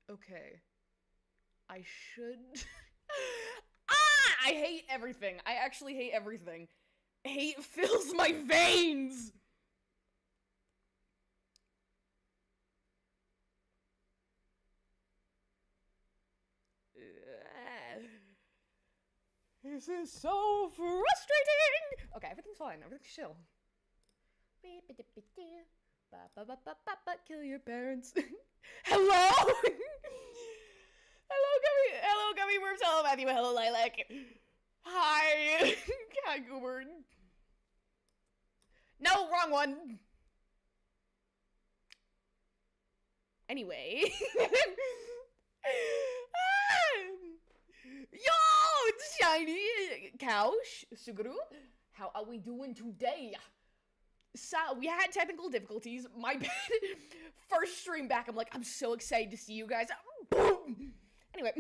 Okay. I should... Ah! I hate everything. I actually hate everything. Hate fills my veins! This is so frustrating! Okay, everything's fine. Everything's chill. Kill your parents. Hello? Hello, Gummy Worms. Hello, Matthew. Hello, Lilac. Hi. Hi, Goober. No, wrong one. Anyway. Yo, it's Shiny. Couch. Suguru. How are we doing today? So, we had technical difficulties. My bad. First stream back, I'm so excited to see you guys. Boom! Anyway.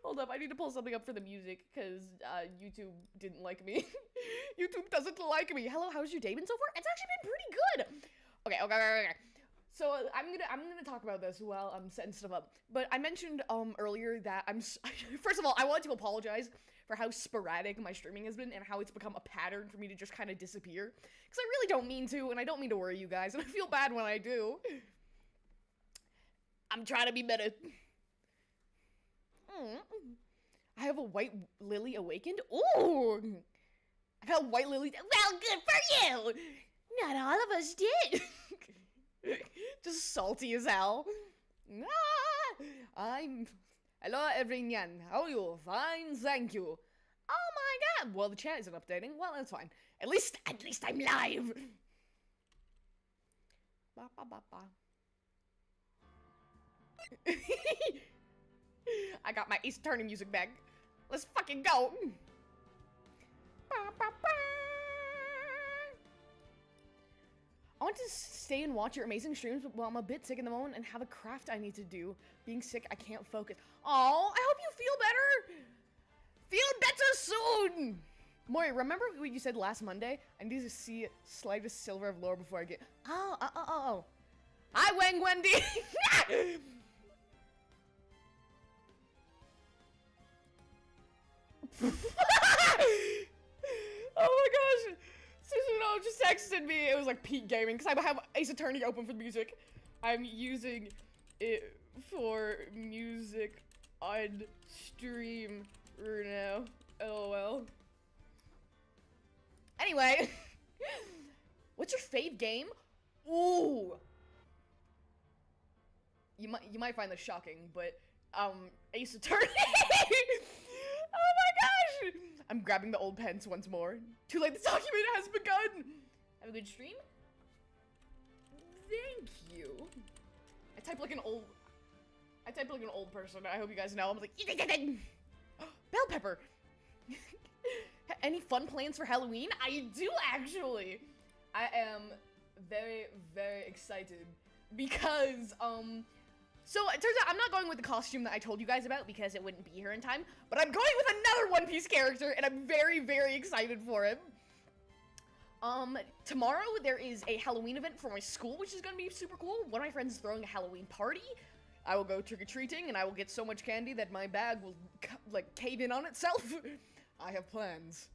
Hold up, I need to pull something up for the music, because YouTube didn't like me. YouTube doesn't like me. Hello, how's your day been so far? It's actually been pretty good. Okay. So I'm gonna talk about this while I'm setting stuff up. But I mentioned earlier that first of all, I want to apologize for how sporadic my streaming has been and how it's become a pattern for me to just kind of disappear. Because I really don't mean to, and I don't mean to worry you guys, and I feel bad when I do. I'm trying to be better. I have a white lily awakened. Ooh! I got a white lily. Well, good for you! Not all of us did. Just salty as hell. Hello, everyone. How are you? Fine, thank you. Oh my god. Well, the chat isn't updating. Well, that's fine. At least I'm live. Ba ba ba ba. I got my Ace Attorney music back. Let's fucking go. Ba ba ba. I want to stay and watch your amazing streams, but I'm a bit sick in the moment and have a craft I need to do. Being sick, I can't focus. Oh, I hope you feel better! Feel better soon! Mori, remember what you said last Monday? I need to see slightest silver of lore before I get... Oh. Hi, Wang Wendy! Oh my gosh! Susanoo just texted me. It was like peak gaming because I have Ace Attorney open for music. I'm using it for music on stream right now. LOL. Anyway, what's your fave game? Ooh. You might find this shocking, but Ace Attorney. Oh my gosh! I'm grabbing the old pens once more. Too late, the document has begun! Have a good stream? Thank you. I type like an old person. I hope you guys know. I'm like, bell pepper! Any fun plans for Halloween? I do actually! I am very, very excited because, so it turns out I'm not going with the costume that I told you guys about because it wouldn't be here in time, but I'm going with another One Piece character and I'm very, very excited for it. Tomorrow there is a Halloween event for my school, which is gonna be super cool. One of my friends is throwing a Halloween party. I will go trick-or-treating and I will get so much candy that my bag will, like, cave in on itself. I have plans.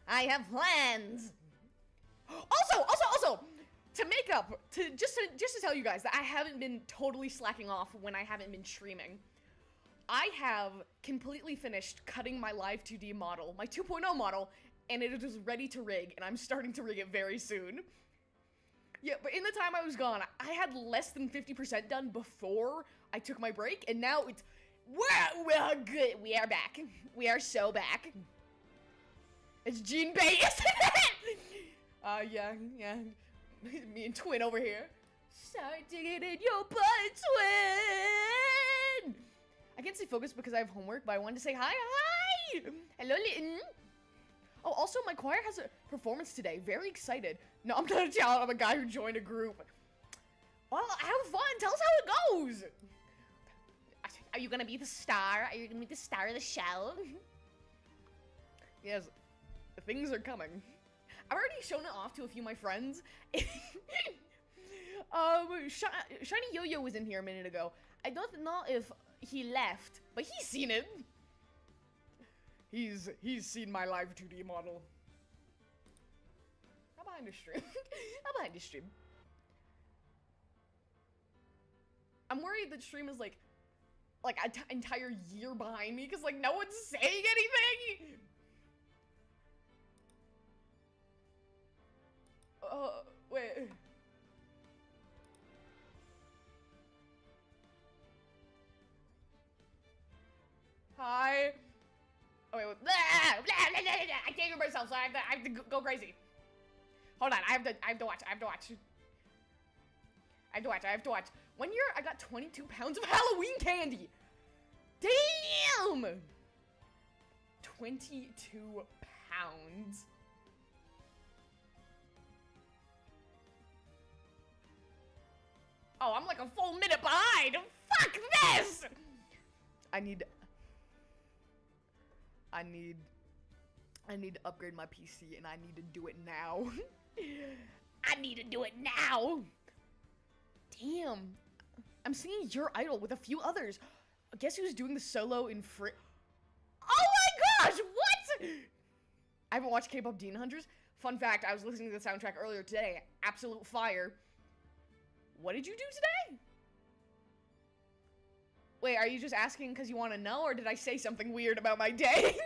I have plans! Also! To make up, just to tell you guys that I haven't been totally slacking off when I haven't been streaming. I have completely finished cutting my live 2D model, my 2.0 model, and it is ready to rig, and I'm starting to rig it very soon. Yeah, but in the time I was gone, I had less than 50% done before I took my break, and now it's... We're good. We are back. We are so back. It's Jinbei, isn't it? Yeah. Me and Twin over here. Start digging in your butt, Twin! I can't stay focused because I have homework, but I wanted to say hi. Hello, Litten. Oh, also, my choir has a performance today. Very excited. No, I'm not a talent. I'm a guy who joined a group. Well, have fun. Tell us how it goes. Are you gonna be the star? Are you gonna be the star of the show? Yes, things are coming. I've already shown it off to a few of my friends. Shiny Yo-Yo was in here a minute ago. I don't know if he left, but he's seen it. He's seen my live 2D model. How behind the stream? How behind the stream? I'm worried that stream is like an entire year behind me because like no one's saying anything. Wait. Hi. Oh wait. I can't hear myself, so I have to go crazy. Hold on. I have to watch. I have to watch. One year, I got 22 pounds of Halloween candy. Damn! 22 pounds. Oh, I'm like a full minute behind. Fuck this! I need to upgrade my PC, and I need to do it now. I need to do it now. Damn. I'm singing Your Idol with a few others. Guess who's doing the solo in free? Oh my gosh, what? I haven't watched K-pop Demon Hunters. Fun fact, I was listening to the soundtrack earlier today. Absolute fire. What did you do today? Wait, are you just asking because you want to know, or did I say something weird about my day?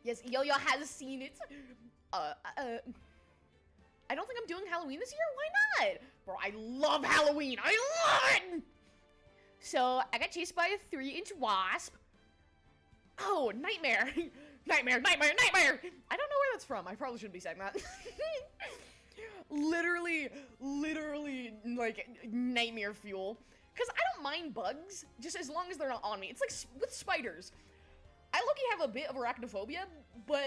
Yes, Yo-Yo has seen it. I don't think I'm doing Halloween this year. Why not? Bro, I love Halloween. I love it! So, I got chased by a 3-inch wasp. Oh, nightmare. Nightmare. I don't know where that's from. I probably shouldn't be saying that. literally, like, nightmare fuel. Because I don't mind bugs, just as long as they're not on me. It's like with spiders. I low-key have a bit of arachnophobia, but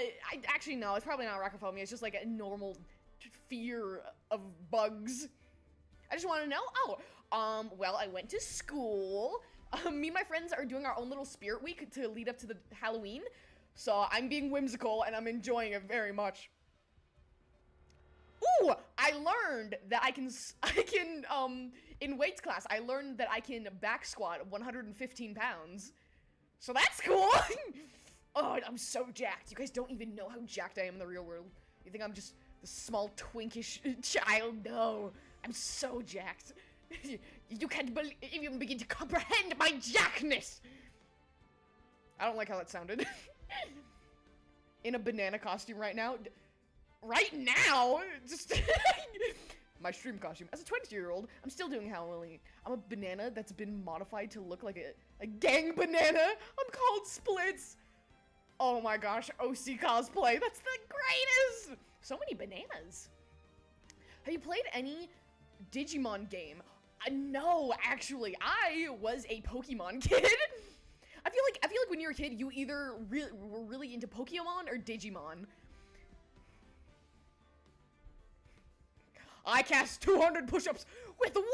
actually, no, it's probably not arachnophobia. It's just like a normal fear of bugs. I just want to know. Oh, well, I went to school. Me and my friends are doing our own little spirit week to lead up to the Halloween. So I'm being whimsical and I'm enjoying it very much. Ooh, I learned that I can, in weights class, I learned that I can back squat 115 pounds. So that's cool. Oh, I'm so jacked. You guys don't even know how jacked I am in the real world. You think I'm just the small twinkish child? No, I'm so jacked. You can't even begin to comprehend my jackness. I don't like how that sounded. In a banana costume right now. Right now? Just my stream costume. As a 20-year-old, I'm still doing Halloween. I'm a banana that's been modified to look like a gang banana. I'm called Splits. Oh my gosh, OC cosplay. That's the greatest. So many bananas. Have you played any Digimon game? No, actually. I was a Pokemon kid. I feel like when you're a kid, you either were really into Pokemon or Digimon. I cast 200 push-ups with 1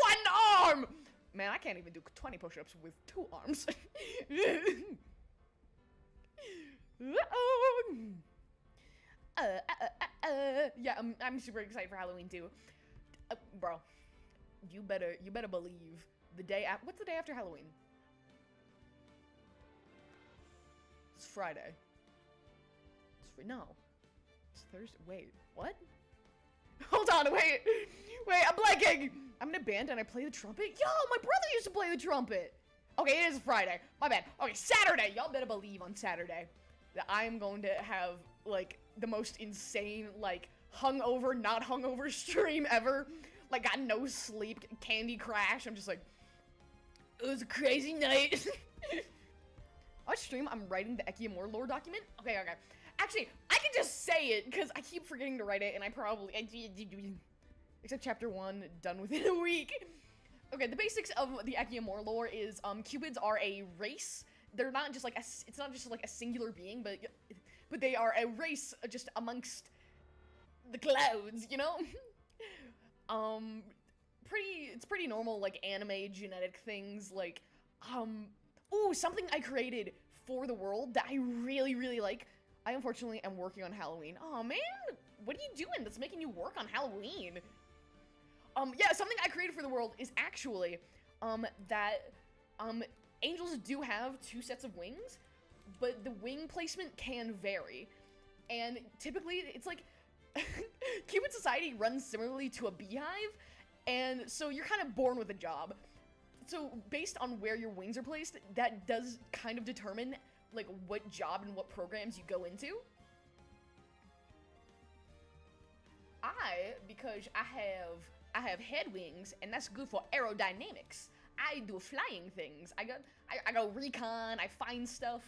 arm! Man, I can't even do 20 push-ups with 2 arms. Yeah, I'm super excited for Halloween too. Bro, you better believe the day after. What's the day after Halloween? It's Friday. No. It's Thursday. Wait, what? Hold on, wait, I'm blanking. I'm in a band and I play the trumpet. Yo, my brother used to play the trumpet. Okay, it is Friday. My bad. Okay, Saturday. Y'all better believe on Saturday that I am going to have, like, the most insane, like, hungover, not hungover stream ever. Like, got no sleep, Candy Crash. I'm just like, it was a crazy night. On stream, I'm writing the Ekiamore lore document. Okay. Actually, I can just say it, because I keep forgetting to write it, and except chapter 1, done within a week. Okay, the basics of the Ekiamore lore is, Cupids are a race. They're not just like it's not just like a singular being, but they are a race just amongst the clouds, you know? It's pretty normal, like, anime genetic things, like, ooh, something I created for the world that I really, really like. I unfortunately am working on Halloween. Oh man, what are you doing that's making you work on Halloween? Yeah, something I created for the world is actually, that, angels do have 2 sets of wings, but the wing placement can vary. And typically, it's like, human society runs similarly to a beehive, and so you're kind of born with a job. So based on where your wings are placed, that does kind of determine, like, what job and what programs you go into. Because I have head wings, and that's good for aerodynamics. I do flying things. I go recon, I find stuff.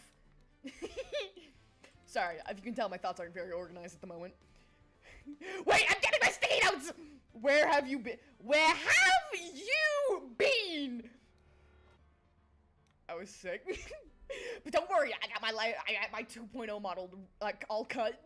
Sorry, if you can tell, my thoughts aren't very organized at the moment. Wait, I'm getting my sticky notes! Where have you been? Where have you been? I was sick. But don't worry, I got my 2.0 model, like, all cut.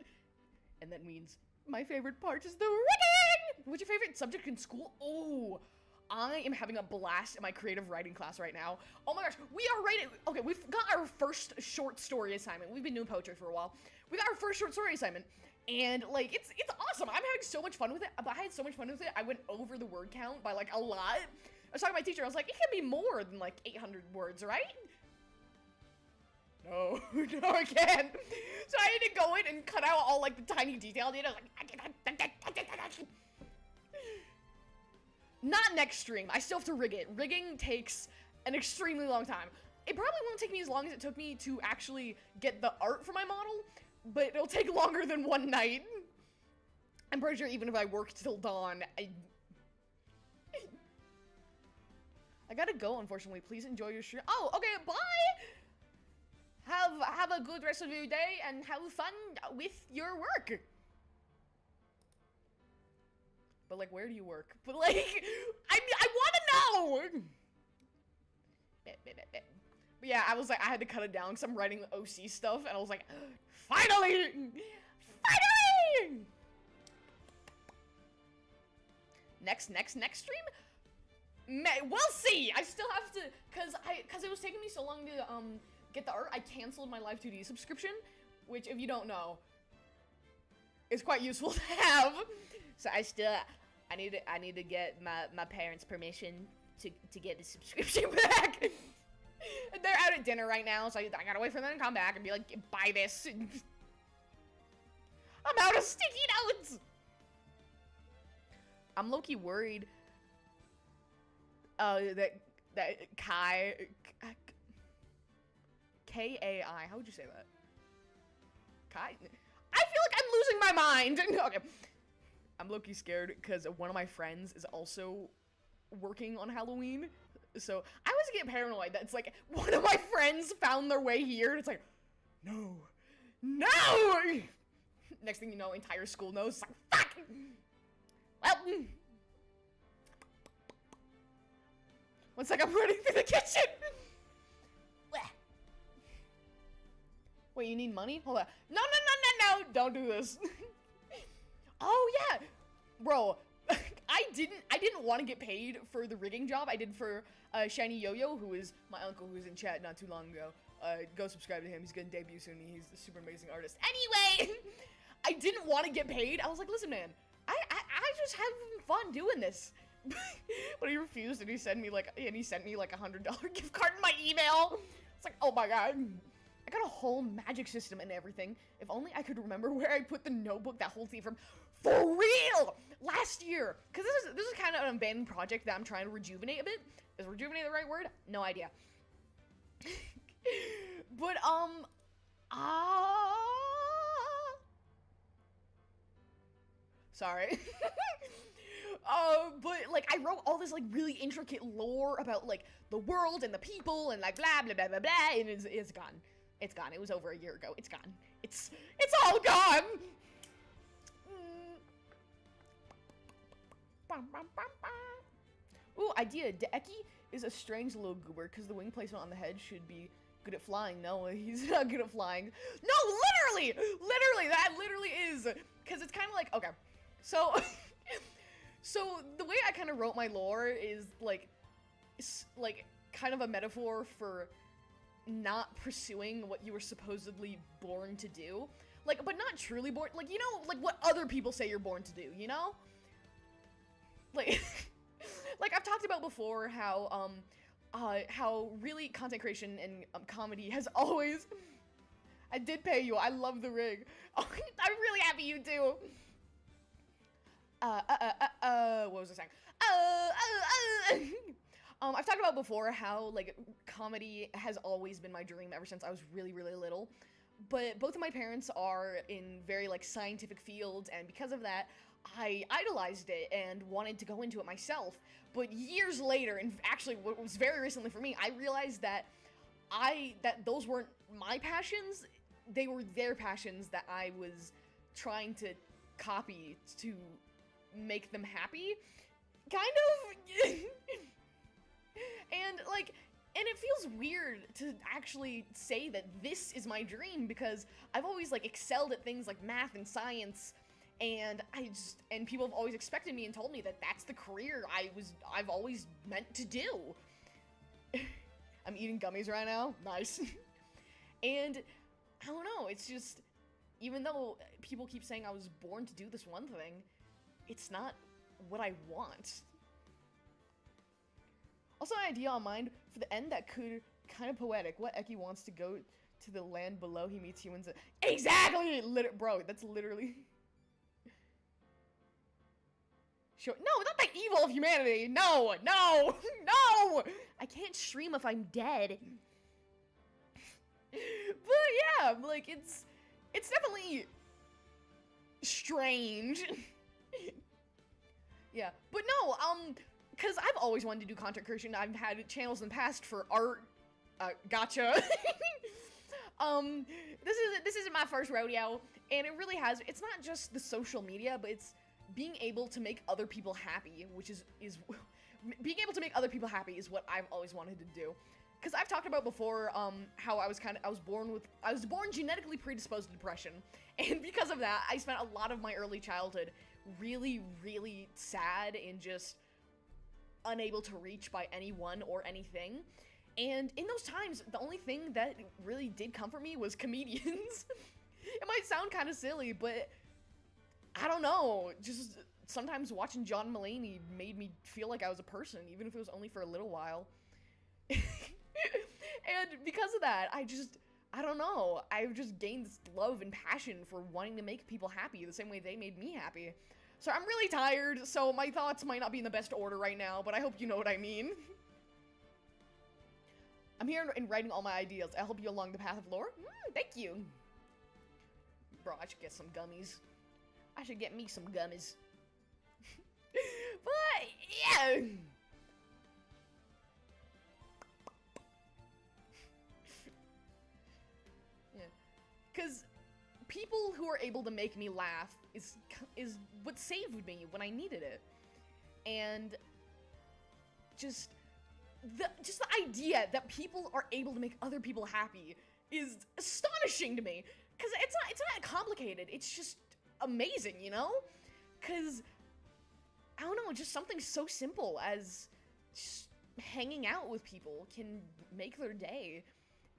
And that means my favorite part is the rigging! What's your favorite subject in school? Oh, I am having a blast in my creative writing class right now. Oh my gosh, we are writing. Okay, we've got our first short story assignment. We've been doing poetry for a while. We got our first short story assignment, and like it's awesome. I'm having so much fun with it. But I had so much fun with it. I went over the word count by like a lot. I was talking to my teacher. I was like, it can be more than like 800 words, right? No, no, I can't. So I had to go in and cut out all like the tiny detail data. Like, not next stream. I still have to rig it. Rigging takes an extremely long time. It probably won't take me as long as it took me to actually get the art for my model, but it'll take longer than one night. I'm pretty sure even if I work till dawn, I gotta go, unfortunately. Please enjoy your stream. Oh, okay, bye! Have a good rest of your day and have fun with your work. But like, where do you work? But like, I want to know. But yeah, I was like, I had to cut it down because I'm writing the OC stuff, and I was like, finally, finally. Next stream. We'll see. I still have to, cause it was taking me so long to get the art. I canceled my Live 2D subscription, which, if you don't know, is quite useful to have. So I need to get my parents' permission to get the subscription back. They're out at dinner right now, so I gotta wait for them to come back and be like, buy this. I'm out of sticky notes. I'm low-key worried that K-A-I, how would you say that? Kai? I feel like I'm losing my mind. Okay. I'm low-key scared because one of my friends is also working on Halloween. So I was getting paranoid that it's like one of my friends found their way here and it's like, no. Next thing you know, entire school knows. It's like, fuck! Well, one sec, I'm running through the kitchen. Wait, you need money? Hold on. No, don't do this. Oh yeah, bro. I didn't want to get paid for the rigging job. I did for Shiny Yo-Yo, who is my uncle, who was in chat not too long ago. Go subscribe to him. He's gonna debut soon. He's a super amazing artist. Anyway, I didn't want to get paid. I was like, listen, man, I just having fun doing this. But he refused, and he sent me like $100 gift card in my email. It's like, oh my god. I got a whole magic system and everything. If only I could remember where I put the notebook that holds the from. For real! Last year. Because this is kind of an abandoned project that I'm trying to rejuvenate a bit. Is rejuvenate the right word? No idea. But, sorry. But, like, I wrote all this, like, really intricate lore about, like, the world and the people and, like, blah, blah, blah, blah, blah, and it's gone. It's gone. It was over a year ago. It's gone. It's all gone! Ooh, idea. Backkkk is a strange little goober because the wing placement on the head should be good at flying. No, he's not good at flying. No, literally! Literally, that literally is. Because it's kind of like, okay. So, so the way I kind of wrote my lore is like kind of a metaphor for not pursuing what you were supposedly born to do. Like, but not truly born. Like, you know, like what other people say you're born to do, you know? Like, like I've talked about before how really content creation and comedy has always. I did pay you. I love the rig. Oh, I'm really happy you do. What was I saying? I've talked about before how, like, comedy has always been my dream ever since I was really, really little. But both of my parents are in very, like, scientific fields, and because of that, I idolized it and wanted to go into it myself. But years later, and actually what was very recently for me, I realized that those weren't my passions, they were their passions that I was trying to copy to make them happy. Kind of. And, like, and it feels weird to actually say that this is my dream because I've always, like, excelled at things like math and science, and and people have always expected me and told me that that's the career I've always meant to do. I'm eating gummies right now. Nice. And I don't know, it's just, even though people keep saying I was born to do this one thing, it's not what I want. Also, an idea on mind for the end that could kind of poetic. What Eki wants to go to the land below he meets humans. Exactly! Bro, that's literally... Sure. No, not the evil of humanity! No! No! No! I can't stream if I'm dead. But yeah, like, it's definitely strange. Yeah, but no, because I've always wanted to do content creation. I've had channels in the past for art. Gotcha. This isn't my first rodeo, and it really has. It's not just the social media, but it's being able to make other people happy, which is being able to make other people happy is what I've always wanted to do. Because I've talked about before, how I was born genetically predisposed to depression, and because of that, I spent a lot of my early childhood really, really sad and just unable to reach by anyone or anything. And in those times, the only thing that really did comfort me was comedians. It might sound kind of silly, but I don't know, just sometimes watching John Mulaney made me feel like I was a person, even if it was only for a little while. And because of that, I don't know, I've just gained this love and passion for wanting to make people happy the same way they made me happy. So I'm really tired, so my thoughts might not be in the best order right now, but I hope you know what I mean. I'm here in writing all my ideas. I'll help you along the path of lore. Thank you. Bro, I should get some gummies. I should get me some gummies. But, yeah. Yeah. Because people who are able to make me laugh is what saved me when I needed it. And just the idea that people are able to make other people happy is astonishing to me. Because it's not complicated, it's just amazing, you know? Because, I don't know, just something so simple as just hanging out with people can make their day.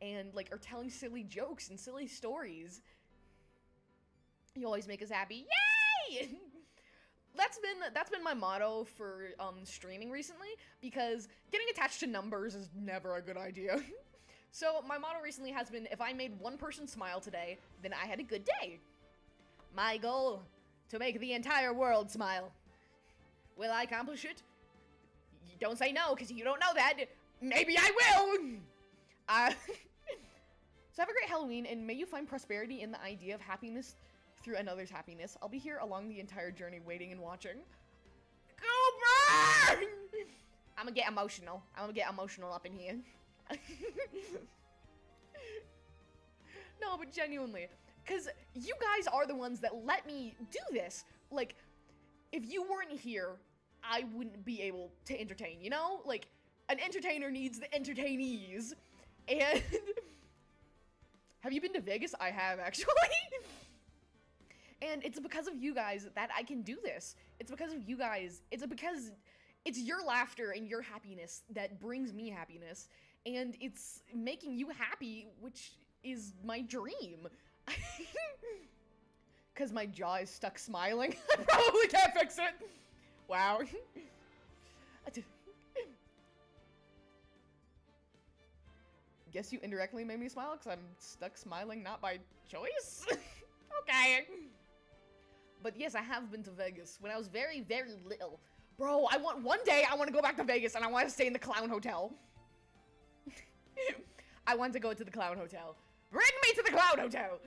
And, like, or telling silly jokes and silly stories. You always make us happy. Yay! That's been my motto for streaming recently, because getting attached to numbers is never a good idea. So my motto recently has been, if I made one person smile today, then I had a good day. My goal, to make the entire world smile. Will I accomplish it? Don't say no, because you don't know that. Maybe I will! So have a great Halloween, and may you find prosperity in the idea of happiness through another's happiness. I'll be here along the entire journey, waiting and watching. Cooper! I'm gonna get emotional. Up in here. No, but genuinely, because you guys are the ones that let me do this. Like, if you weren't here, I wouldn't be able to entertain, you know? Like, an entertainer needs the entertainees. And have you been to Vegas? I have, actually. And it's because of you guys that I can do this. It's because of you guys. It's because it's your laughter and your happiness that brings me happiness. And it's making you happy, which is my dream. Because my jaw is stuck smiling. I probably can't fix it. Wow. Guess you indirectly made me smile because I'm stuck smiling not by choice? Okay. But yes, I have been to Vegas when I was very, very little. Bro, one day I want to go back to Vegas and I want to stay in the Clown Hotel. I want to go to the Clown Hotel. Bring me to the Clown Hotel!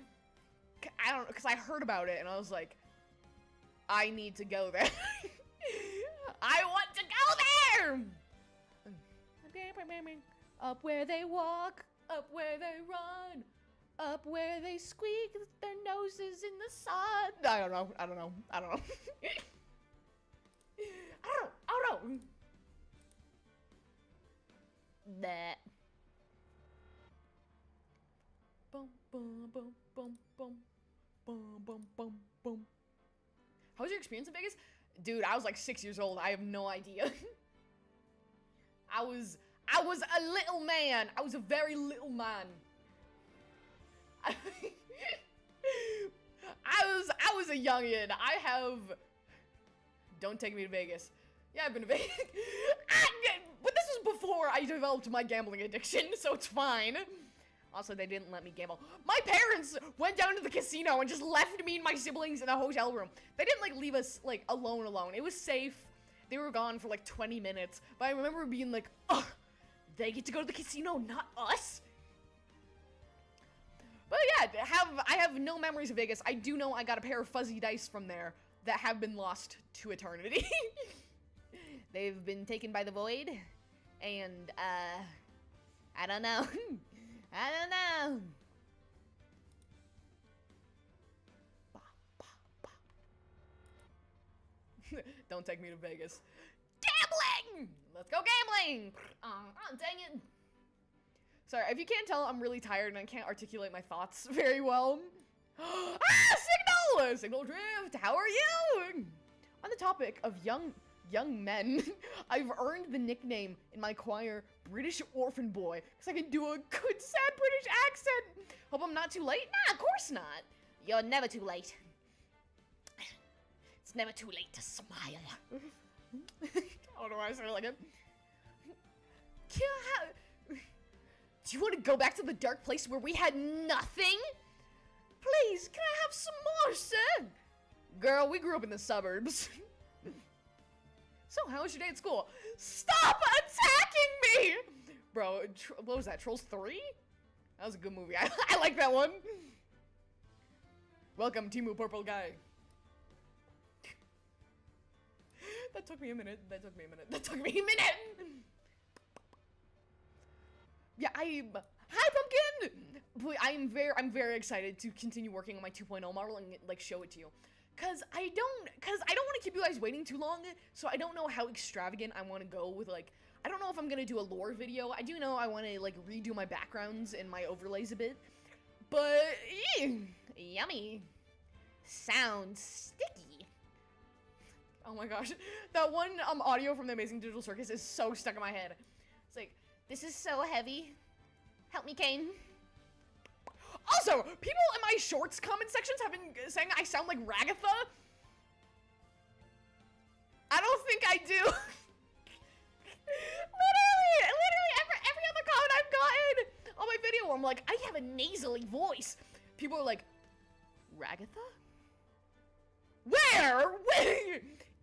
I don't know, because I heard about it and I was like, I need to go there. I want to go there! Up where they walk, up where they run, up where they squeak their noses in the sun. I don't know. I don't know. That. Boom, boom, boom, boom, boom, boom, boom, boom, boom. How was your experience in Vegas? Dude, I was like 6 years old. I have no idea. I was a little man. I was a very little man. I was a youngin. Don't take me to Vegas. Yeah, I've been to Vegas. But this was before I developed my gambling addiction, so it's fine. Also, they didn't let me gamble. My parents went down to the casino and just left me and my siblings in a hotel room. They didn't, like, leave us, like, alone. It was safe. They were gone for, like, 20 minutes. But I remember being like, ugh, they get to go to the casino, not us? But yeah, I have no memories of Vegas. I do know I got a pair of fuzzy dice from there that have been lost to eternity. They've been taken by the void. And, I don't know. I don't know. Don't take me to Vegas. Gambling! Let's go gambling! Dang it. Sorry, if you can't tell, I'm really tired and I can't articulate my thoughts very well. Signal! Signal Drift, how are you? On the topic of young men, I've earned the nickname in my choir, British Orphan Boy, because I can do a good, sad British accent. Hope I'm not too late? Nah, of course not. You're never too late. It's never too late to smile. I don't know why I started like it. Do you want to go back to the dark place where we had nothing? Please, can I have some more, sir? Girl, we grew up in the suburbs. So, how was your day at school? Stop attacking me! Bro, what was that, Trolls 3? That was a good movie. I like that one. Welcome, Timu Purple Guy. That took me a minute. Yeah, hi, Pumpkin! I'm very excited to continue working on my 2.0 model and, like, show it to you. Cause I don't want to keep you guys waiting too long, so I don't know how extravagant I want to go with, like, I don't know if I'm gonna do a lore video. I do know I want to, like, redo my backgrounds and my overlays a bit, but, yummy. Sounds sticky. Oh my gosh, that one, audio from the Amazing Digital Circus is so stuck in my head. It's like, this is so heavy. Help me, Kane. Also, people in my shorts comment sections have been saying I sound like Ragatha. I don't think I do. literally every other comment I've gotten on my video, I'm like, I have a nasally voice. People are like, Ragatha? Where?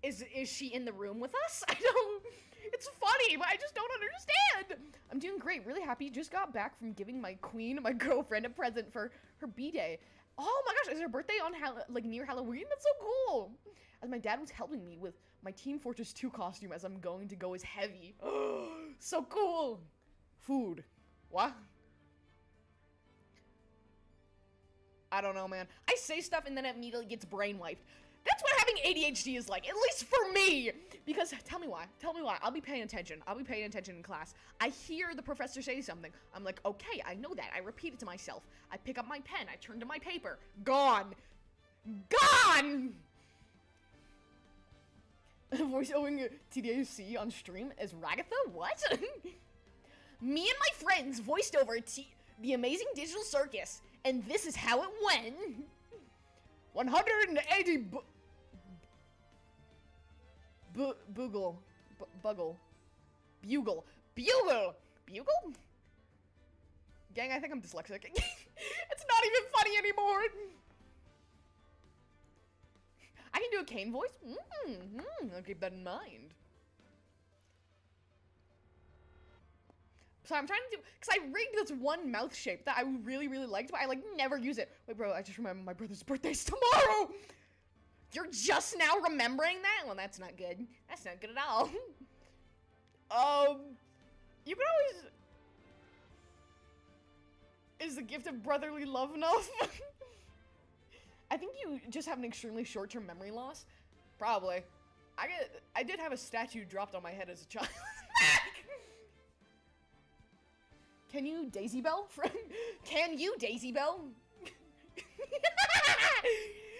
Is she in the room with us? I don't. It's funny, but I just don't understand. I'm doing great, really happy. Just got back from giving my queen, my girlfriend, a present for her B-day. Oh my gosh, is her birthday on near Halloween? That's so cool. As my dad was helping me with my Team Fortress 2 costume as I'm going to go as heavy. So cool. Food. What? I don't know, man. I say stuff and then it immediately gets brainwiped. That's what having ADHD is like, at least for me. Because, tell me why. I'll be paying attention. In class. I hear the professor say something. I'm like, okay, I know that. I repeat it to myself. I pick up my pen. I turn to my paper. Gone. Voice overing TDAC on stream as Ragatha? What? Me and my friends voiced over the Amazing Digital Circus. And this is how it went. 180 Buggle. Bugle. Bugle! Bugle? Gang, I think I'm dyslexic. It's not even funny anymore. I can do a cane voice. I'll keep that in mind. So I'm trying to do, because I rigged this one mouth shape that I really, really liked, but I, like, never use it. Wait, bro, I just remember my brother's birthday's tomorrow! You're just now remembering that? Well, that's not good. That's not good at all. You can always... Is the gift of brotherly love enough? I think you just have an extremely short-term memory loss. Probably. I did have a statue dropped on my head as a child. Can you Daisy Bell? Can you Daisy Bell?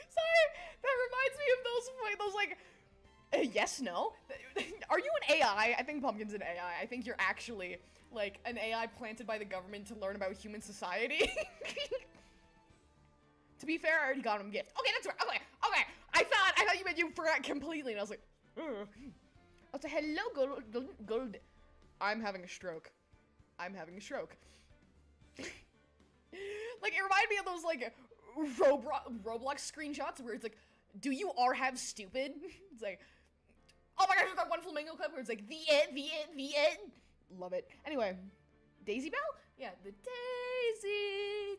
Sorry, that reminds me of those like, yes, no? Are you an AI? I think Pumpkin's an AI. I think you're actually, like, an AI planted by the government to learn about human society. To be fair, I already got him a gift. Okay, that's right. Okay. I thought you meant you forgot completely, and I was like, ugh. I was like, hello, gold. I'm having a stroke. Like, it reminded me of those, like, Roblox screenshots where it's like, do you have stupid? It's like, oh my gosh, there's that one flamingo clip where it's like, the end. Love it. Anyway, Daisy Bell? Yeah, the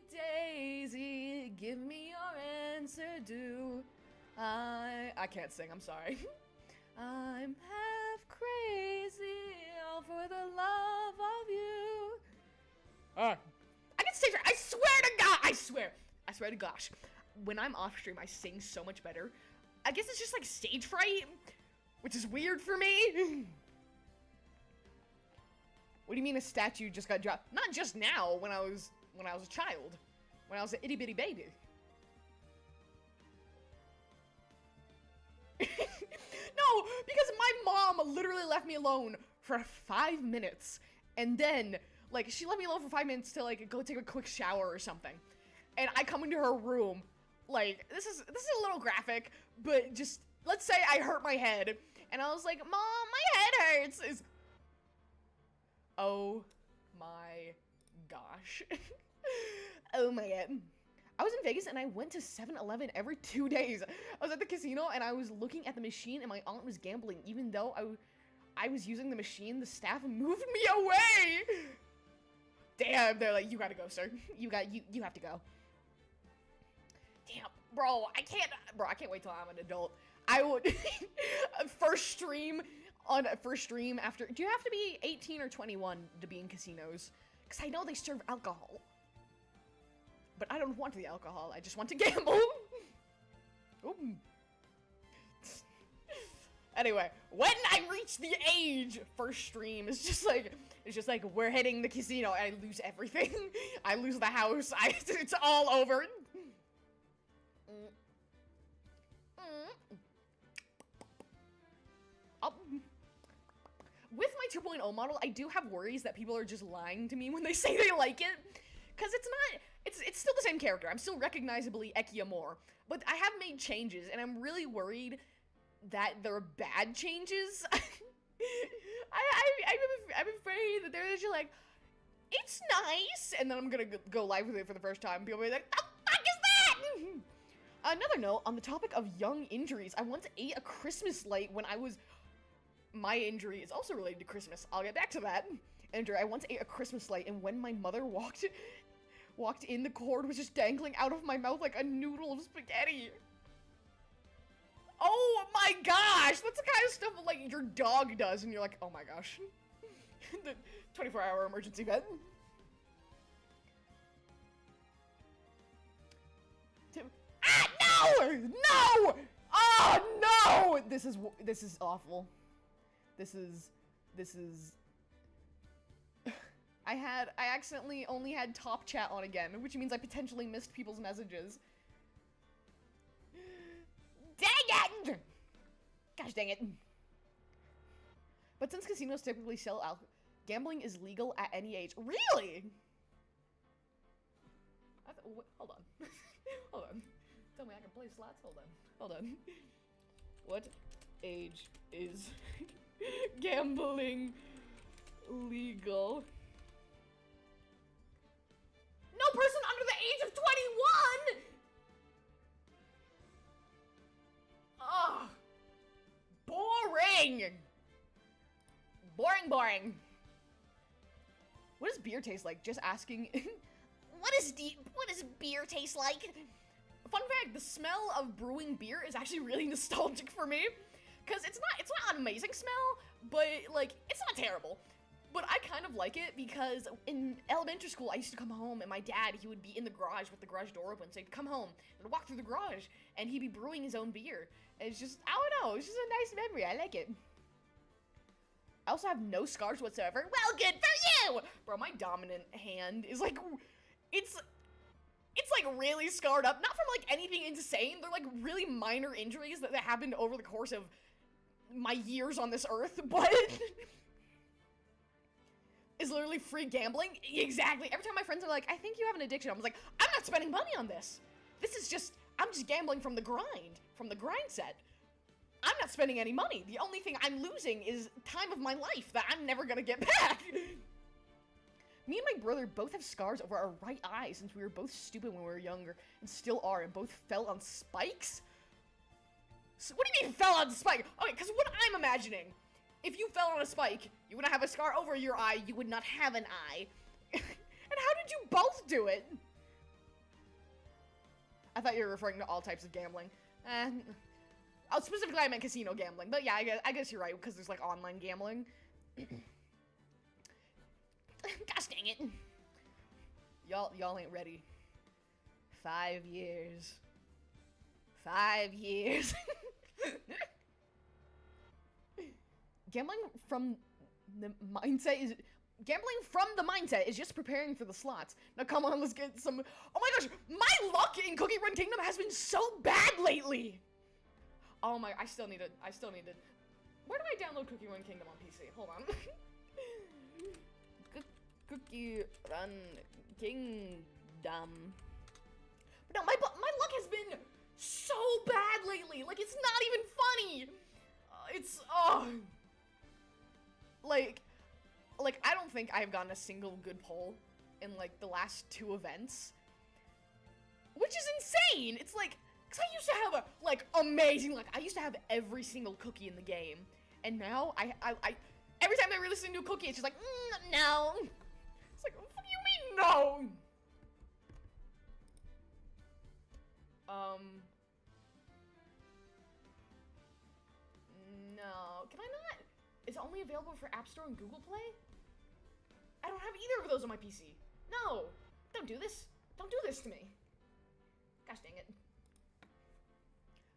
Daisy, give me your answer, do I can't sing, I'm sorry. I'm half crazy, all for the love of you. I can sing, I swear to gosh, when I'm off stream, I sing so much better. I guess it's just like stage fright, which is weird for me. What do you mean a statue just got dropped? Not just now, when I was a child. When I was an itty bitty baby. No, because my mom literally left me alone for 5 minutes. And then, like, she left me alone for 5 minutes to, like, go take a quick shower or something. And I come into her room, like, this is a little graphic, but just, let's say I hurt my head. And I was like, Mom, my head hurts. Oh my gosh. Oh my god. I was in Vegas and I went to 7-Eleven every 2 days. I was at the casino and I was looking at the machine and my aunt was gambling. Even though I was using the machine, the staff moved me away. Damn, they're like, you gotta go, sir. You have to go. Damn, bro, I can't wait till I'm an adult. I would, first stream after, do you have to be 18 or 21 to be in casinos? Because I know they serve alcohol. But I don't want the alcohol, I just want to gamble. Ooh. Anyway, when I reach the age, first stream, it's just like, we're hitting the casino, and I lose everything. I lose the house, it's all over. With my 2.0 model, I do have worries that people are just lying to me when they say they like it. Because it's still the same character. I'm still recognizably Ekiyamor. But I have made changes, and I'm really worried that they're bad changes. I'm afraid that they're just like, it's nice, and then I'm gonna go live with it for the first time, and people will be like, the fuck is that? Another note, on the topic of young injuries, I once ate a Christmas light when I was... My injury is also related to Christmas. I'll get back to that. Andrew, I once ate a Christmas light, and when my mother walked in, the cord was just dangling out of my mouth like a noodle of spaghetti. Oh my gosh! That's the kind of stuff like your dog does, and you're like, oh my gosh. The 24-hour emergency vet. Ah, no! No! Oh, no! This is awful. This is... I accidentally only had top chat on again, which means I potentially missed people's messages. Dang it! Gosh dang it. But since casinos typically sell alcohol, gambling is legal at any age. Really? Hold on. Hold on. Tell me I can play slots? Hold on. What age is gambling Legal. No person under the age of 21! Ugh. Boring! Boring. What does beer taste like? Just asking. What does beer taste like? Fun fact, the smell of brewing beer is actually really nostalgic for me. Cause it's not an amazing smell, but like, it's not terrible. But I kind of like it because in elementary school, I used to come home and my dad, he would be in the garage with the garage door open. So he'd come home and walk through the garage and he'd be brewing his own beer. And it's just, I don't know, it's just a nice memory. I like it. I also have no scars whatsoever. Well, good for you! Bro, my dominant hand is like, it's like really scarred up. Not from like anything insane. They're like really minor injuries that happened over the course of my years on this earth, but is literally free gambling. Exactly. Every time my friends are like, I think you have an addiction, I'm like, I'm not spending money on this. This is just, I'm just gambling from the grind set. I'm not spending any money. The only thing I'm losing is time of my life that I'm never gonna get back. Me and my brother both have scars over our right eye since we were both stupid when we were younger, and still are, and both fell on spikes? So what do you mean fell on spike? Okay, because what I'm imagining, if you fell on a spike, you wouldn't have a scar over your eye, you would not have an eye. And how did you both do it? I thought you were referring to all types of gambling. Oh, specifically I meant casino gambling, but yeah, I guess you're right, because there's like online gambling. Gosh dang it. Y'all ain't ready. 5 years. 5 years. Gambling from the mindset is just preparing for the slots. Now come on, let's get some. Oh my gosh, my luck in Cookie Run Kingdom has been so bad lately. Oh my, I still need to. Where do I download Cookie Run Kingdom on PC? Hold on. Cookie Run Kingdom. But no, my luck has been so bad lately. Like, it's not even funny. Like, I don't think I've gotten a single good pull in, like, the last 2 events. Which is insane! It's like, because I used to have amazing luck. I used to have every single cookie in the game. And now, I every time I release a new cookie, it's just like, no. It's like, what do you mean, no? No. Can I not? Is it only available for App Store and Google Play? I don't have either of those on my PC. No. Don't do this. Don't do this to me. Gosh dang it.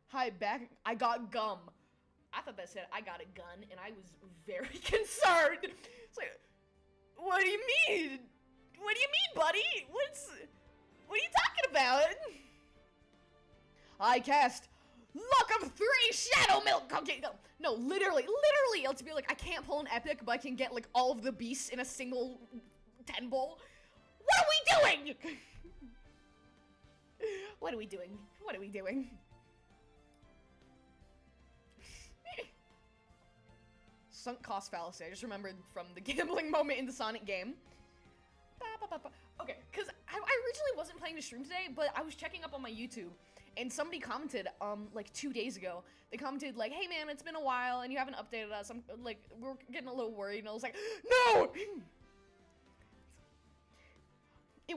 Hi, Back. I got gum. I thought that said I got a gun, and I was very concerned. It's like, what do you mean? What do you mean, buddy? What are you talking about? I cast Luck of 3 Shadow Milk Cookie. No, literally, it'll be like, I can't pull an epic, but I can get, like, all of the beasts in a single 10 bowl. What are we doing? What are we doing? What are we doing? Sunk cost fallacy. I just remembered from the gambling moment in the Sonic game. Okay, because I originally wasn't planning to stream today, but I was checking up on my YouTube, and somebody commented, like 2 days ago. They commented, like, hey man, it's been a while, and you haven't updated us. I'm, like, we're getting a little worried, and I was like, no!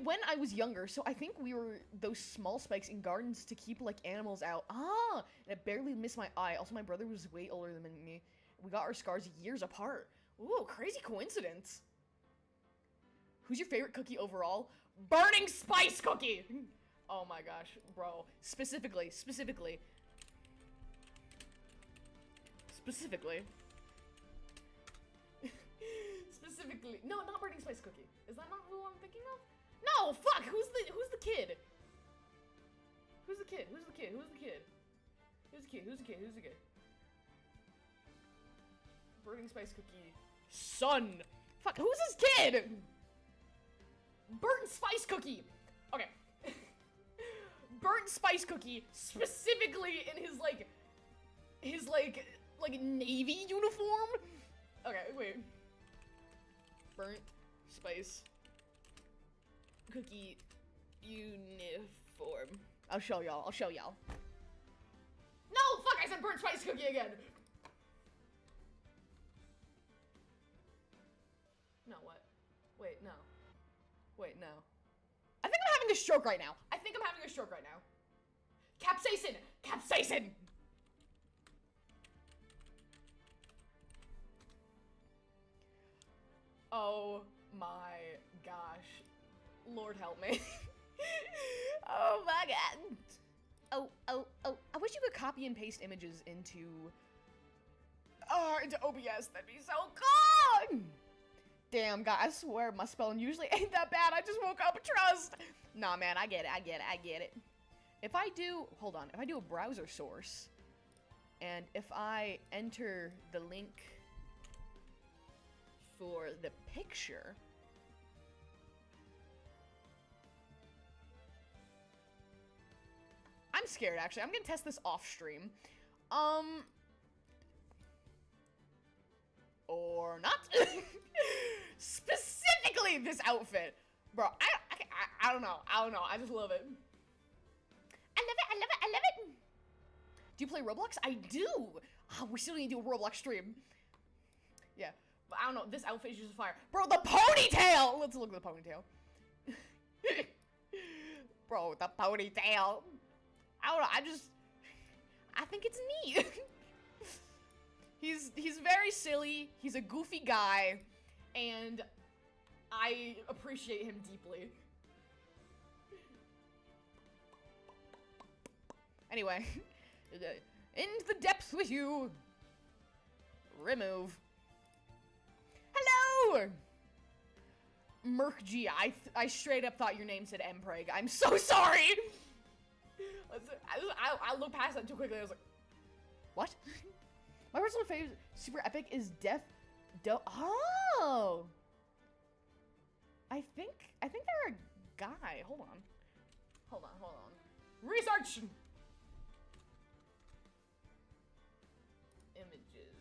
When I was younger, so I think we were those small spikes in gardens to keep, like, animals out. Ah! And it barely missed my eye. Also, my brother was way older than me. We got our scars years apart. Ooh, crazy coincidence. Who's your favorite cookie overall? Burning Spice Cookie! Oh my gosh, bro. Specifically. No, not Burning Spice Cookie. Is that not who I'm thinking of? No, fuck! Who's the kid? Who's the kid? Burning Spice Cookie. Son! Fuck, who's his kid? Burnt Spice Cookie! Okay. Burnt Spice Cookie, specifically in his Navy uniform? Okay, wait. Burnt spice cookie uniform. I'll show y'all. No, fuck, I said burnt spice cookie again. No, what? Wait, no. Wait, no. I think I'm having a stroke right now. Capsaicin! Oh my gosh. Lord help me. Oh my god. Oh. I wish you could copy and paste images into OBS. That'd be so cool. Damn, guys, I swear my spelling usually ain't that bad. I just woke up, trust. Nah, man, I get it. If I do a browser source, and if I enter the link for the picture, I'm scared, actually. I'm gonna test this off stream. Or not. Specifically this outfit. Bro, I don't know. I just love it. I love it. Do you play Roblox? I do. Oh, we still need to do a Roblox stream. Yeah, but I don't know. This outfit is just fire. Bro, the ponytail! Let's look at the ponytail. Bro, the ponytail. I don't know, I think it's neat. He's very silly, he's a goofy guy, and I appreciate him deeply. Anyway, into the depths with you. Remove. Hello! Merc G, I straight up thought your name said Mpreg. I'm so sorry! I looked past that too quickly. I was like, what? My personal favorite super epic is Oh! I think they're a guy. Hold on. Research! Images.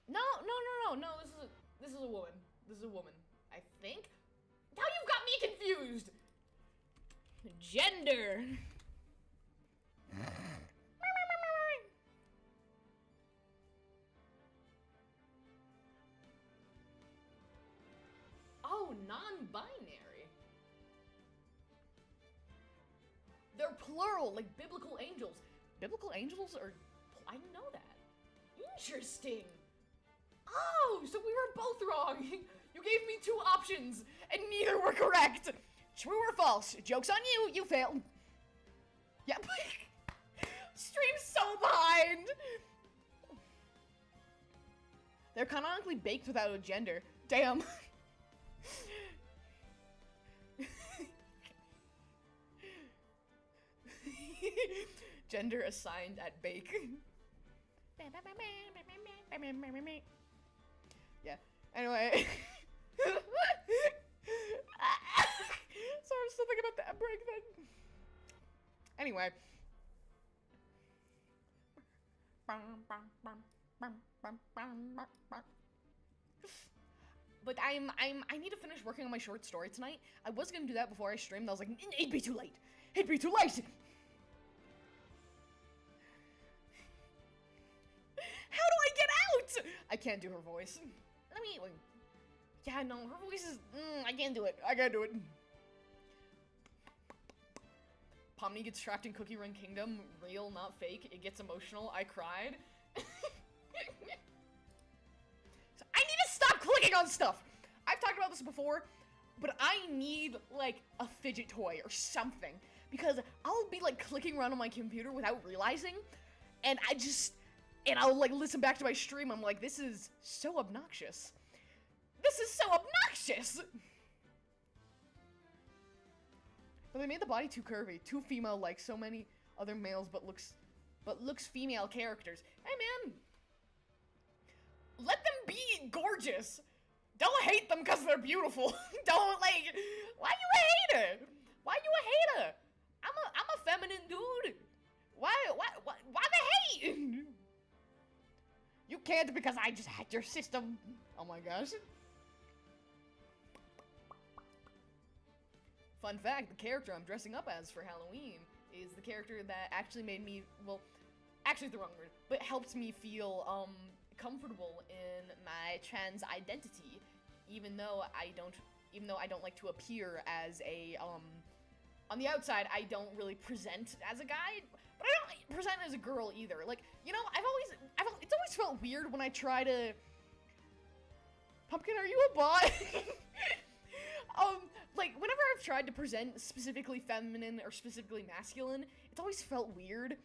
No, this is a woman. I think? Now you've got me confused! Gender. Oh, non-binary. They're plural, like biblical angels. Biblical angels are... I didn't know that. Interesting. Oh, so we were both wrong. You gave me 2 options, and neither were correct. True or false? Joke's on you, you failed. Yep. Stream's so behind. They're canonically baked without a gender. Damn. Gender assigned at bake. Yeah. Anyway. Sorry, I'm still thinking about that break then. Anyway. But I need to finish working on my short story tonight. I was gonna do that before I streamed. I was like, it'd be too late. It'd be too late. How do I get out? I can't do her voice. Let me. Yeah, no, her voice is. I can't do it. Pomni gets trapped in Cookie Run Kingdom. Real, not fake. It gets emotional. I cried. So I need to stop clicking on stuff. I've talked about this before, but I need, like, a fidget toy or something. Because I'll be, like, clicking around on my computer without realizing, and I'll, like, listen back to my stream. I'm like, this is so obnoxious. But they made the body too curvy, too female like so many other males, but looks female characters. Hey man, let them be gorgeous. Don't hate them because they're beautiful. Don't why you hate her? I'm a feminine dude. Why the hate? You You can't because I just hacked your system. Oh my gosh. Fun fact, the character I'm dressing up as for Halloween is the character that actually made me, well, actually the wrong word, but helped me feel, comfortable in my trans identity, even though I don't like to appear as a, on the outside, I don't really present as a guy, but I don't present as a girl either. Like, you know, it's always felt weird when I try to, Pumpkin, are you a bot? Like, whenever I've tried to present specifically feminine or specifically masculine, it's always felt weird.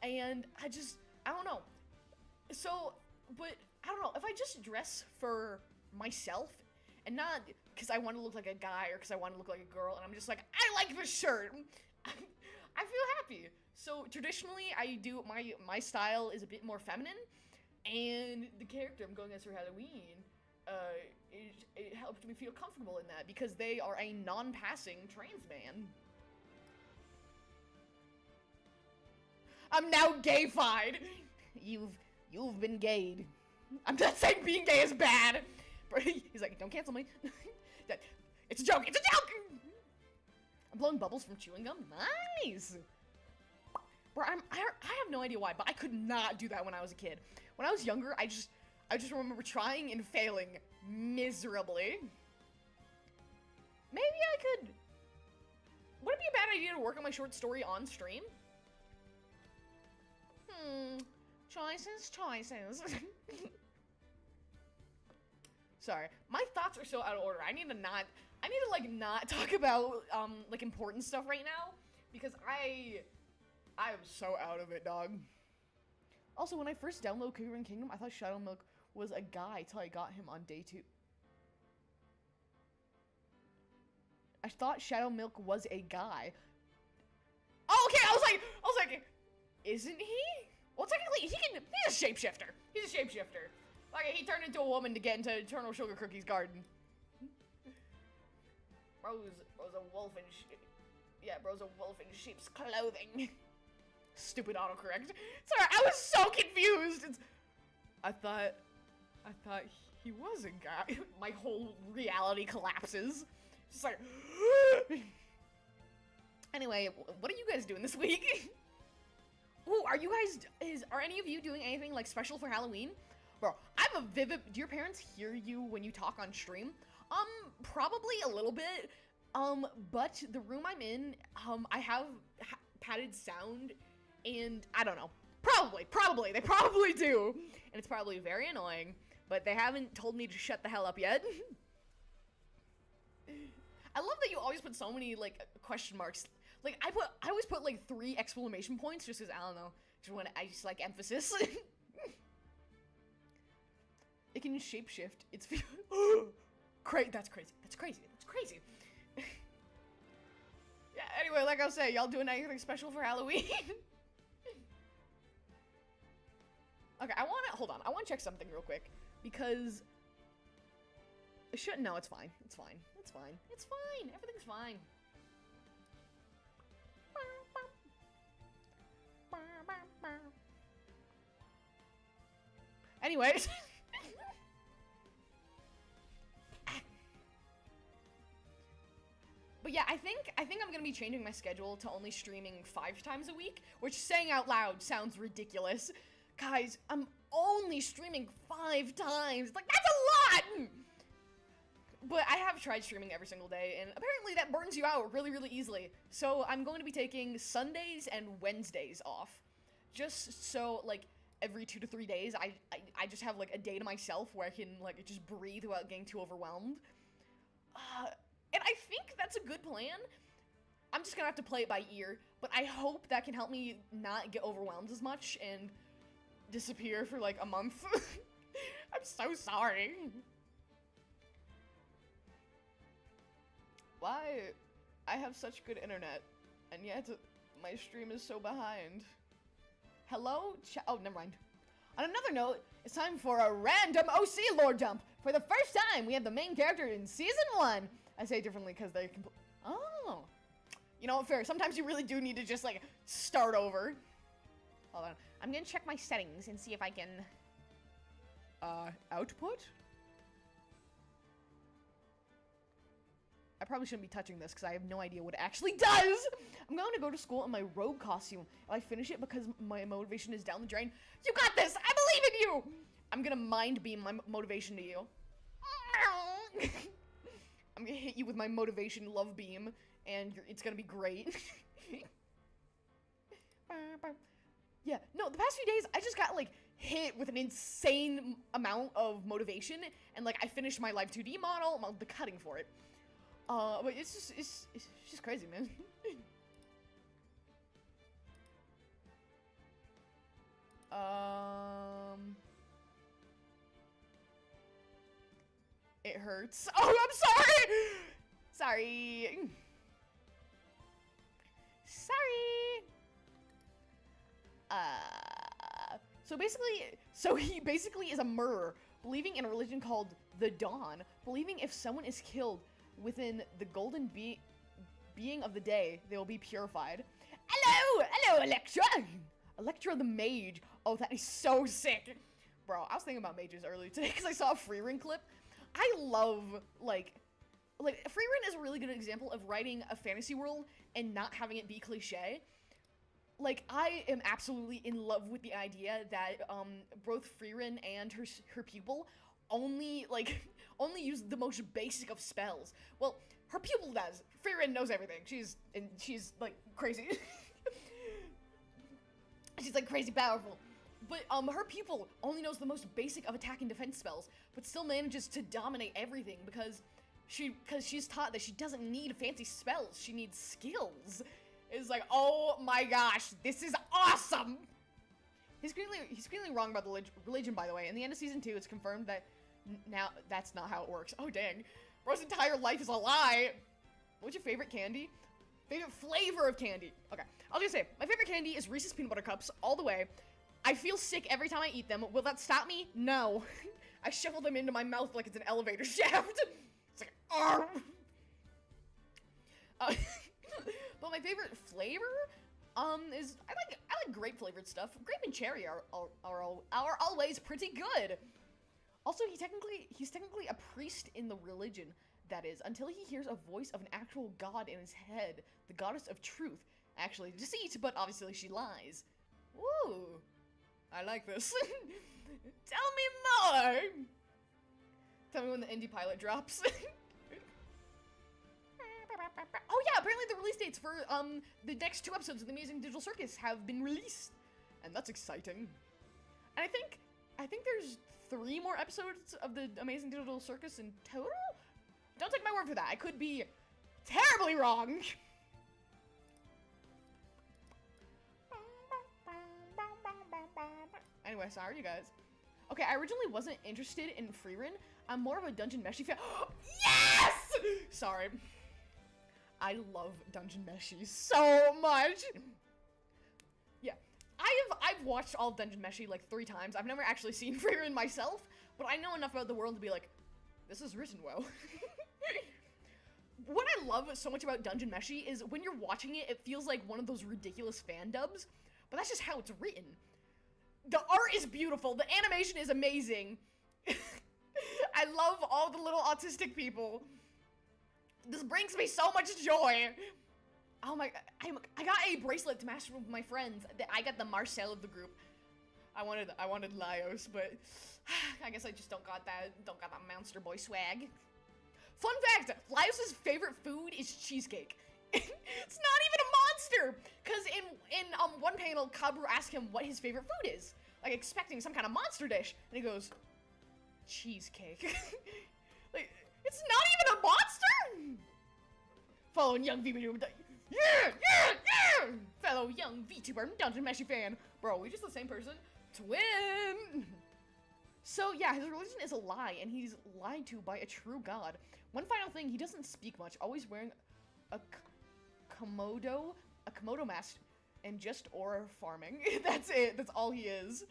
And I don't know. So, but, I don't know, if I just dress for myself, and not because I want to look like a guy or because I want to look like a girl, and I'm just like, I like this shirt, I feel happy. So, traditionally, I do, my style is a bit more feminine, and the character I'm going as for Halloween, it helped me feel comfortable in that, because they are a non-passing trans man. I'm now gay-fied. You've been gayed. I'm not saying being gay is bad. He's like, don't cancel me. It's a joke. It's a joke. I'm blowing bubbles from chewing gum. Nice. Bro, I have no idea why, but I could not do that when I was a kid. When I was younger, I just remember trying and failing miserably. Maybe I could. Would it be a bad idea to work on my short story on stream? Choices. Sorry, my thoughts are so out of order. I need to like not talk about like important stuff right now, because I am so out of it, dog. Also, when I first downloaded Cougar Kingdom, I thought Shadow Milk was a guy till I got him on day 2. I thought Shadow Milk was a guy. Oh, okay, I was like, isn't he? Well, technically, he's a shapeshifter. He's a shapeshifter. Like, he turned into a woman to get into Eternal Sugar Cookie's garden. Bro's a wolf in sheep's clothing. Stupid autocorrect. Sorry, I was so confused. I thought he was a guy. My whole reality collapses. Just like, anyway, what are you guys doing this week? Ooh, are any of you doing anything like special for Halloween? Bro, I have a vivid, do your parents hear you when you talk on stream? Probably a little bit, but the room I'm in, I have padded sound, and I don't know, probably, they probably do, and it's probably very annoying, but they haven't told me to shut the hell up yet. I love that you always put so many, like, question marks. Like, I always put, like, 3 exclamation points, just because, I don't know, I just like emphasis. It can shapeshift. It's that's crazy. Yeah, anyway, like I was saying, y'all doing anything special for Halloween? Okay, hold on, I wanna check something real quick, because no, it's fine, everything's fine. Anyways. But yeah, I think I'm gonna be changing my schedule to only streaming 5 times a week, which, saying out loud, sounds ridiculous. Guys, I'm only streaming 5 times. Like, that's a lot! But I have tried streaming every single day, and apparently that burns you out really, really easily. So I'm going to be taking Sundays and Wednesdays off, just so, like, every 2 to 3 days, I just have, like, a day to myself where I can, like, just breathe without getting too overwhelmed. And I think that's a good plan. I'm just gonna have to play it by ear, but I hope that can help me not get overwhelmed as much and disappear for, like, a month. I'm so sorry. Why? I have such good internet, and yet my stream is so behind. Hello? Oh, never mind. On another note, it's time for a random OC lore dump. For the first time, we have the main character in Season 1. I say it differently because they can... Oh. You know what, fair. Sometimes you really do need to just, like, start over. Hold on. I'm gonna check my settings and see if I can, output? I probably shouldn't be touching this because I have no idea what it actually does. I'm going to go to school in my rogue costume. If I finish it because my motivation is down the drain, you got this. I believe in you. I'm gonna mind beam my motivation to you. I'm gonna hit you with my motivation love beam, and it's gonna be great. Yeah, no, the past few days I just got like hit with an insane amount of motivation, and like I finished my Live 2D model. I'm the cutting for it. But it's just crazy, man. It hurts. Oh, I'm sorry! Sorry. Sorry. So he basically is a murderer, believing in a religion called the Dawn, believing if someone is killed within the golden being of the day, they will be purified. Hello, Electra! Electra the mage. Oh, that is so sick. Bro, I was thinking about mages earlier today because I saw a Freerun clip. I love, like, Freerun is a really good example of writing a fantasy world and not having it be cliche. Like, I am absolutely in love with the idea that, both Freerun and her pupil only use the most basic of spells. Well, her pupil does. Freerun knows everything. She's like, crazy. She's, like, crazy powerful. But, her pupil only knows the most basic of attack and defense spells, but still manages to dominate everything because she's taught that she doesn't need fancy spells, she needs skills. It's like, oh my gosh, this is awesome! He's clearly wrong about the religion, by the way. In the end of Season 2, it's confirmed that now that's not how it works. Oh, dang. Bro's entire life is a lie! What's your favorite candy? Favorite flavor of candy? Okay, I was gonna say, my favorite candy is Reese's Peanut Butter Cups, all the way. I feel sick every time I eat them. Will that stop me? No. I shovel them into my mouth like it's an elevator shaft. It's like, argh! But my favorite flavor, is I like grape flavored stuff. Grape and cherry are always pretty good. Also, he's technically a priest in the religion, that is, until he hears a voice of an actual god in his head, the goddess of truth. Actually, deceit, but obviously she lies. Woo! I like this. Tell me more! Tell me when the indie pilot drops. Oh yeah, apparently the release dates for the next 2 episodes of The Amazing Digital Circus have been released. And that's exciting. And I think there's 3 more episodes of the Amazing Digital Circus in total? Don't take my word for that. I could be terribly wrong. Anyway, sorry you guys. Okay, I originally wasn't interested in Freerun. I'm more of a Dungeon Meshi fan. Yes! Sorry. I love Dungeon Meshi so much. Yeah, I've watched all of Dungeon Meshi like 3 times. I've never actually seen Freerun myself, but I know enough about the world to be like, this is written well. What I love so much about Dungeon Meshi is when you're watching it, it feels like one of those ridiculous fan dubs, but that's just how it's written. The art is beautiful. The animation is amazing. I love all the little autistic people. This brings me so much joy. Oh my, I got a bracelet to match with my friends. I got the Marcel of the group. I wanted Laios, but I guess I just don't got that Monster Boy swag. Fun fact, Laios' favorite food is cheesecake. It's not even a monster! Cause in one panel, Kabru asked him what his favorite food is. Like expecting some kind of monster dish. And he goes, cheesecake. Like, it's not even a monster! Following young VTuber, yeah! Fellow young VTuber, Dungeon Meshi fan. Bro, we just the same person. Twin! So yeah, his religion is a lie, and he's lied to by a true god. One final thing, he doesn't speak much, always wearing a Komodo mask, and just aura farming. That's it, that's all he is.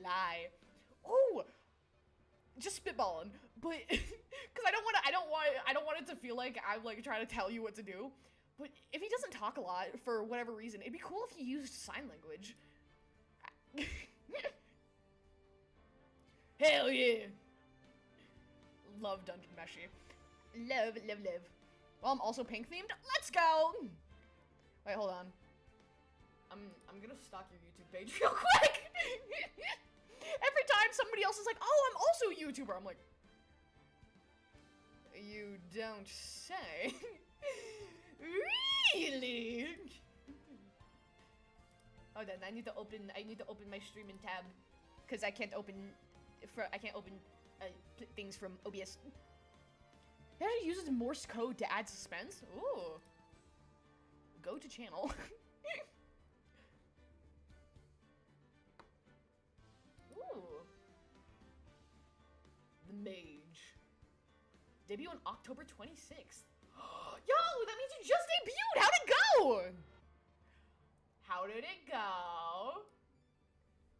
Lie. Oh! Just spitballing, but because I don't want it to feel like I'm like trying to tell you what to do. But if he doesn't talk a lot for whatever reason, it'd be cool if he used sign language. Hell yeah! Love Dungeon Meshi. Love, love, love. Well, I'm also pink themed. Let's go! Wait, hold on. I'm gonna stalk your YouTube page real quick. Every time somebody else is like, oh, I'm also a YouTuber, I'm like, you don't say. Really? Oh, then I need to open my streaming tab, cause I can't open things from OBS. It actually uses Morse code to add suspense. Ooh. Go to channel. Ooh. The Mage. Debut on October 26th. Yo, that means you just debuted! How'd it go? How did it go?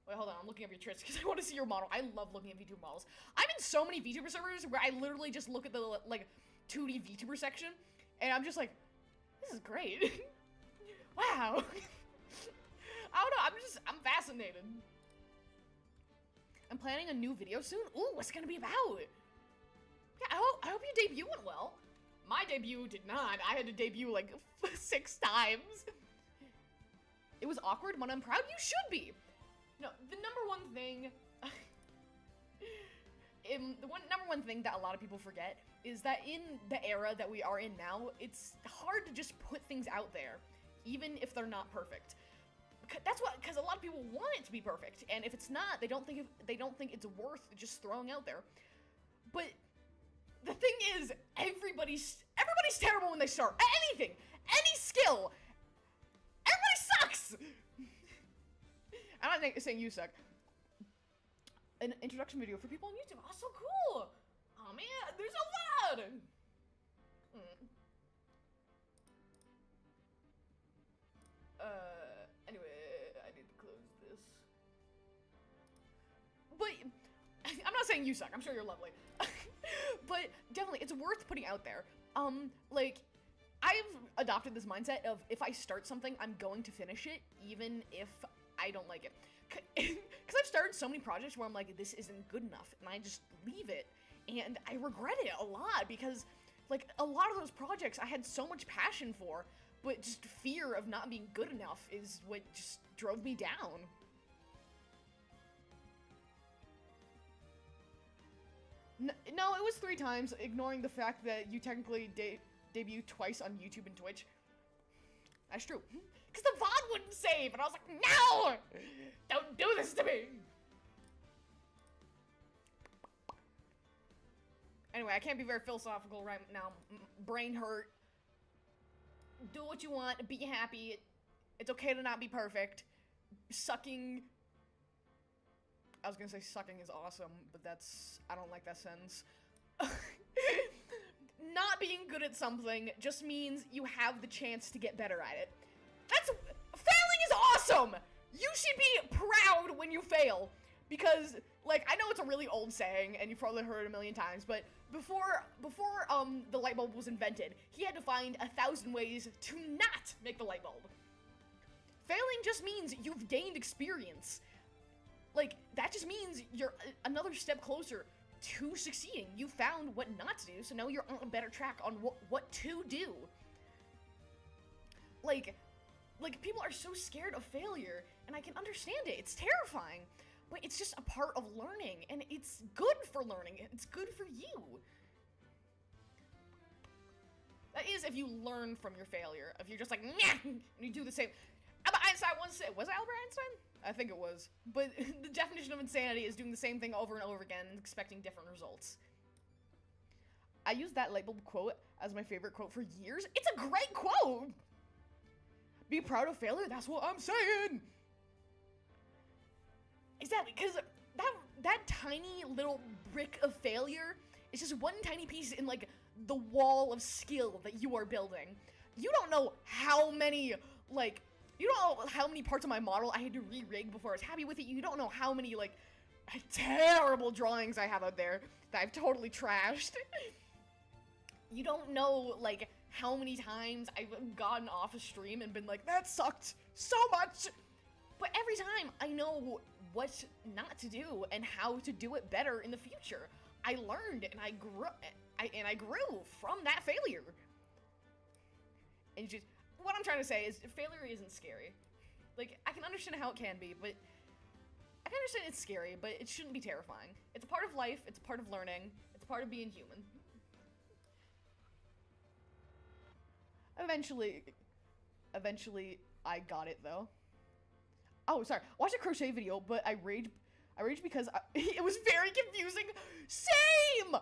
Wait, hold on, I'm looking up your tricks because I want to see your model. I love looking at VTuber models. I'm in so many VTuber servers where I literally just look at the, like, 2D VTuber section, and I'm just like, this is great. Wow. I don't know, I'm fascinated. I'm planning a new video soon. Ooh, what's it gonna be about? Yeah, I hope your debut went well. My debut did not. I had to debut like 6 times. It was awkward, but I'm proud. You should be. No, the number one thing, number one thing that a lot of people forget is that in the era that we are in now, it's hard to just put things out there, even if they're not perfect. Because a lot of people want it to be perfect, and if it's not, they don't think it's worth just throwing out there. But the thing is, everybody's terrible when they start at anything, any skill. Everybody sucks. I'm not saying you suck. An introduction video for people on YouTube. Oh, so cool. Oh man, they're so loud. Anyway, I need to close this. But I'm not saying you suck. I'm sure you're lovely. But definitely, it's worth putting out there. Like, I've adopted this mindset of if I start something, I'm going to finish it, even if I don't like it. Because I've started so many projects where I'm like, this isn't good enough, and I just leave it. And I regret it a lot, because, like, a lot of those projects I had so much passion for, but just fear of not being good enough is what just drove me down. No, it was 3 times, ignoring the fact that you technically debut twice on YouTube and Twitch. That's true. Because the VOD wouldn't save, and I was like, no! Don't do this to me! Anyway, I can't be very philosophical right now. Brain hurt. Do what you want, be happy. It's okay to not be perfect. Sucking... I was gonna say sucking is awesome, but I don't like that sentence. Not being good at something just means you have the chance to get better at it. Failing is awesome! You should be proud when you fail. Because, like, I know it's a really old saying, and you've probably heard it a million times, but before the light bulb was invented, he had to find 1,000 ways to not make the light bulb. Failing just means you've gained experience. Like, that just means you're another step closer to succeeding. You found what not to do, so now you're on a better track on what to do. Like, people are so scared of failure, and I can understand it. It's terrifying, but it's just a part of learning, and it's good for learning. It's good for you. That is if you learn from your failure. If you're just like, nah, and you do the same. Albert Einstein once said, was it Albert Einstein? I think it was. But the definition of insanity is doing the same thing over and over again and expecting different results. I used that light bulb quote as my favorite quote for years. It's a great quote! Be proud of failure, that's what I'm saying! Exactly, because that tiny little brick of failure is just one tiny piece in, like, the wall of skill that you are building. You don't know how many, like, you don't know how many parts of my model I had to re-rig before I was happy with it. You don't know how many, like, terrible drawings I have out there that I've totally trashed. You don't know, like, how many times I've gotten off a stream and been like, that sucked so much. But every time I know what not to do and how to do it better in the future. I learned and I grew from that failure. And just what I'm trying to say is failure isn't scary. Like, I can understand how it can be, but I can understand it's scary, but it shouldn't be terrifying. It's a part of life, it's a part of learning, it's a part of being human. Eventually, I got it though. Oh, sorry. I watched a crochet video, but I raged because it was very confusing. Same!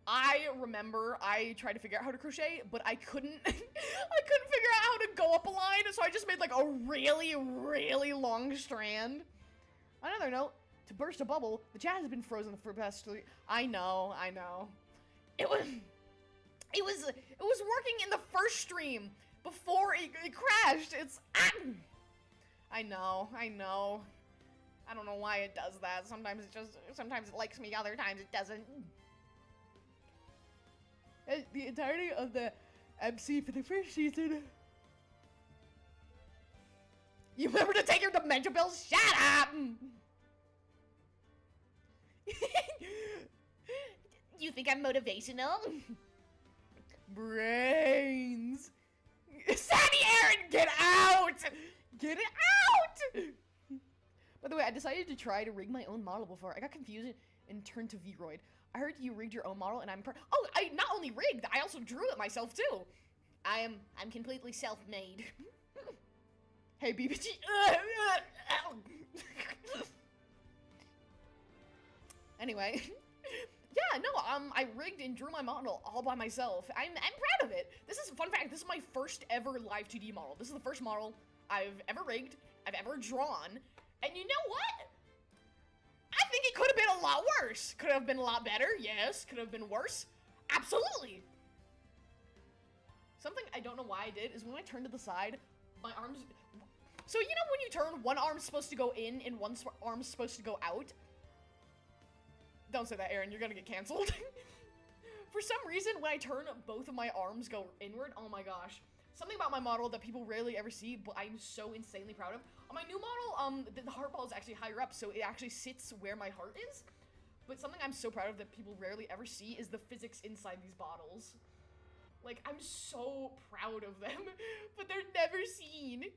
I remember I tried to figure out how to crochet, but I couldn't I couldn't figure out how to go up a line, so I just made like a really, really long strand. On another note, to burst a bubble, the chat has been frozen for the past 3. I know. It was working in the first stream before it crashed. I know. I don't know why it does that. Sometimes it likes me, other times it doesn't. The entirety of the MC for the first season. You remember to take your dementia pills? Shut up! You think I'm motivational? Brains. Sandy Aaron, get out! Get it out! By the way, I decided to try to rig my own model before. I got confused and turned to Vroid. I heard you rigged your own model, and oh, I not only rigged, I also drew it myself too. I'm completely self-made. Hey, BBG. Anyway, yeah, no, I rigged and drew my model all by myself. I'm proud of it. This is fun fact. This is my first ever live 2D model. This is the first model I've ever rigged, I've ever drawn, and you know what? I think it could have been a lot worse. Could have been a lot better, yes. Could have been worse, absolutely. Something I don't know why I did is when I turned to the side, my arms. So you know when you turn, one arm's supposed to go in and one arm's supposed to go out? Don't say that, Aaron, you're gonna get canceled. For some reason, when I turn, both of my arms go inward. Oh my gosh. Something about my model that people rarely ever see, but I'm so insanely proud of. On my new model, the heart ball is actually higher up, so it actually sits where my heart is. But something I'm so proud of that people rarely ever see is the physics inside these bottles. Like, I'm so proud of them, but they're never seen.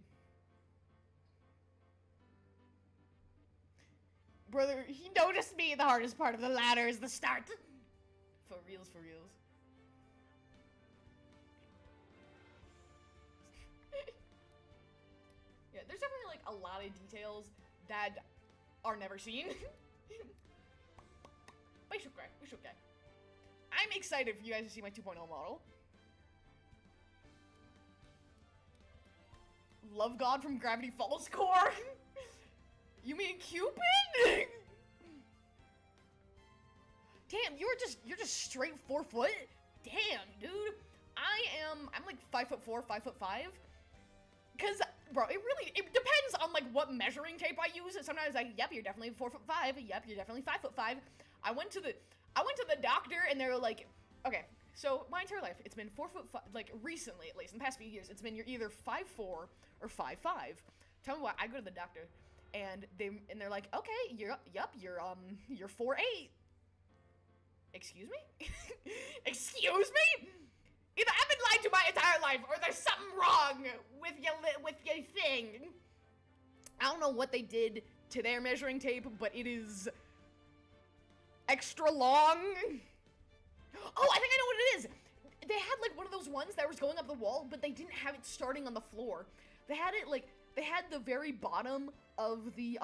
Brother, he noticed me. The hardest part of the ladder is the start. For reals, for reals. Yeah, there's definitely like a lot of details that are never seen. But it's okay, it's okay. I'm excited for you guys to see my 2.0 model. Love God from Gravity Falls core. You mean Cupid? Damn, you're just straight 4 foot? Damn, dude. I'm like 5'4", 5'5". Cause, bro, it depends on like what measuring tape I use. Sometimes like, yep, you're definitely 4'5". Yep, you're definitely 5'5". I went to the doctor and they were like, okay, so my entire life, it's been 4'5", like recently at least, in the past few years, it's been you're either 5'4" or 5'5". Tell me why. I go to the doctor and they're like, okay, you're 4'8". Excuse me? Excuse me? Either I've been lied to my entire life, or there's something wrong with your thing. I don't know what they did to their measuring tape, but it is extra long. Oh, I think I know what it is. They had like one of those ones that was going up the wall, but they didn't have it starting on the floor. They had it like, they had the very bottom of the,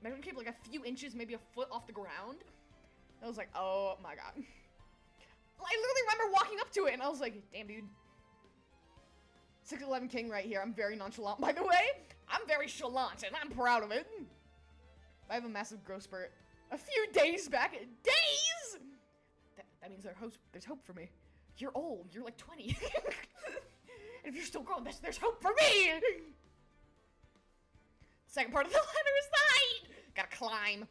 measuring tape like a few inches, maybe a foot off the ground. I was like, oh my god. I literally remember walking up to it and I was like, damn dude. 6'11" king right here. I'm very nonchalant, by the way. I'm very chalant and I'm proud of it. I have a massive growth spurt. A few days back. Days? That means there's hope for me. You're old. You're like 20. And if you're still growing, there's hope for me! Second part of the ladder is the height! Gotta climb.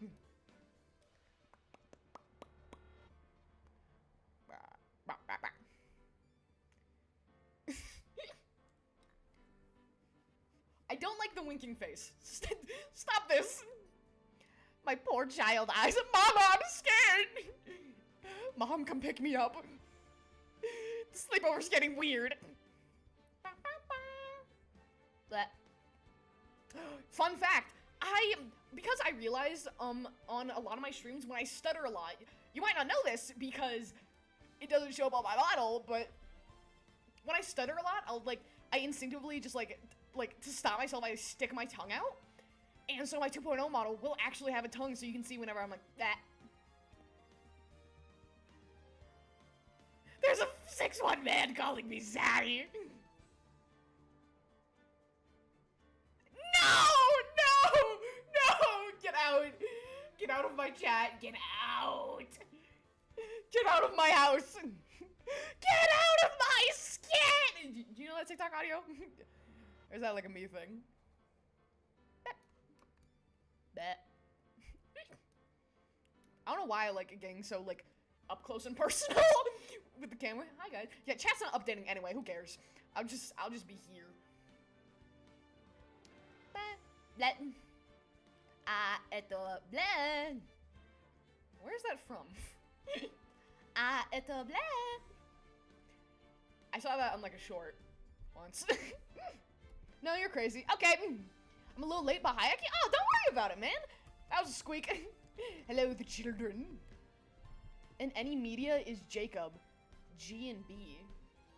I don't like the winking face. Stop this. My poor child eyes. Mama, I'm scared. Mom, come pick me up. The sleepover's getting weird. That. Fun fact, because I realized, on a lot of my streams, when I stutter a lot, you might not know this because it doesn't show up on my model, but when I stutter a lot, I instinctively just, like, to stop myself, I stick my tongue out, and so my 2.0 model will actually have a tongue, so you can see whenever I'm like, that. There's a 6'1" man calling me Zaddy. No! Get out! Get out of my chat! Get out! Get out of my house! Get out of my skin! Do you know that TikTok audio? Or is that like a me thing? Bet. I don't know why I like getting so like up close and personal with the camera. Hi guys. Yeah, chat's not updating anyway. Who cares? I'll just be here. Where's that from? I saw that on like a short once. No, you're crazy. Okay. I'm a little late by Hayaki. Oh, don't worry about it, man. That was a squeak. Hello, the children. In any media is Jacob. G and B.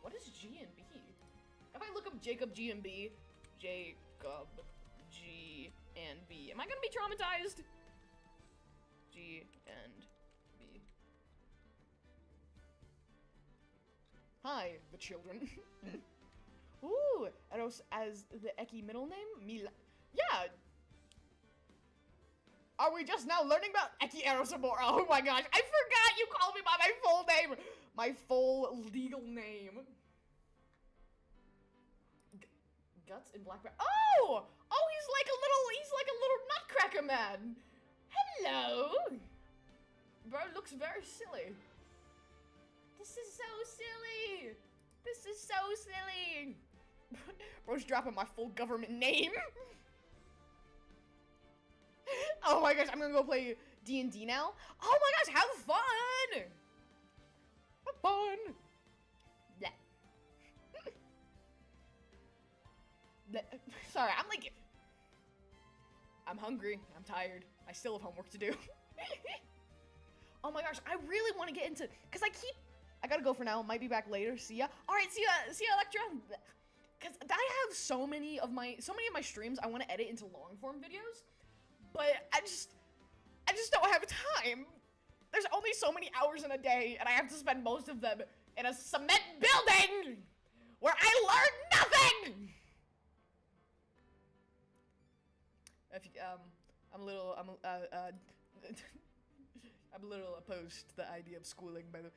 What is G and B? If I look up Jacob G and B, Jacob G and B. Am I gonna be traumatized? G and B. Hi, the children. Ooh, Eros as the Eki middle name? Mila. Yeah. Are we just now learning about Eki Erosamora? Oh my gosh, I forgot you called me by my full name. My full legal name. Guts in black. Oh! Oh, he's like a little nutcracker man. Hello. Bro looks very silly. This is so silly. This is so silly. Bro's dropping my full government name. Oh my gosh, I'm gonna go play D&D now. Oh my gosh, have fun. Have fun. Blah. Blah. Sorry, I'm hungry. I'm tired. I still have homework to do. Oh my gosh, I really want to get into, cause I gotta go for now. Might be back later. See ya. All right, see ya, Electra. Cause I have so many of my streams I want to edit into long form videos, but I just don't have time. There's only so many hours in a day, and I have to spend most of them in a cement building where I learn nothing. If I'm a little opposed to the idea of schooling, by the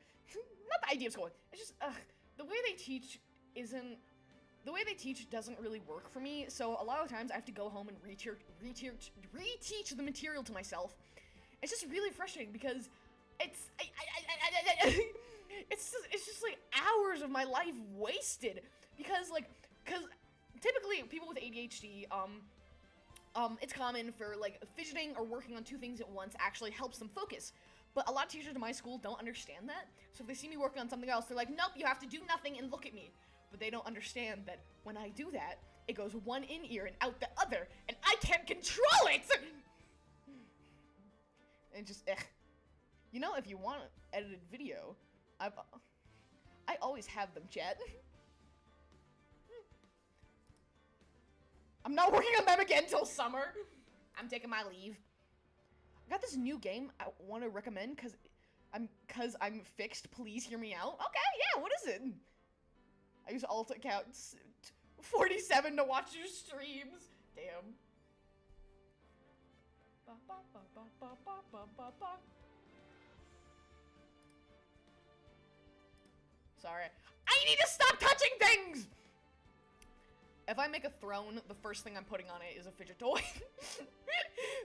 not the idea of schooling. It's just the way they teach doesn't really work for me. So a lot of times I have to go home and reteach the material to myself. It's just really frustrating because it's just like hours of my life wasted because typically people with ADHD it's common for like fidgeting or working on two things at once actually helps them focus. But a lot of teachers in my school don't understand that. So if they see me working on something else, they're like, nope, you have to do nothing and look at me. But they don't understand that when I do that, it goes one in ear and out the other, and I can't control it! And just, You know, if you want an edited video, I always have them, chat. I'm not working on them again till summer. I'm taking my leave. I got this new game I want to recommend cause I'm fixed. Please hear me out. Okay, yeah. What is it? I use alt accounts 47 to watch your streams. Damn. Sorry. I need to stop touching things. If I make a throne, the first thing I'm putting on it is a fidget toy.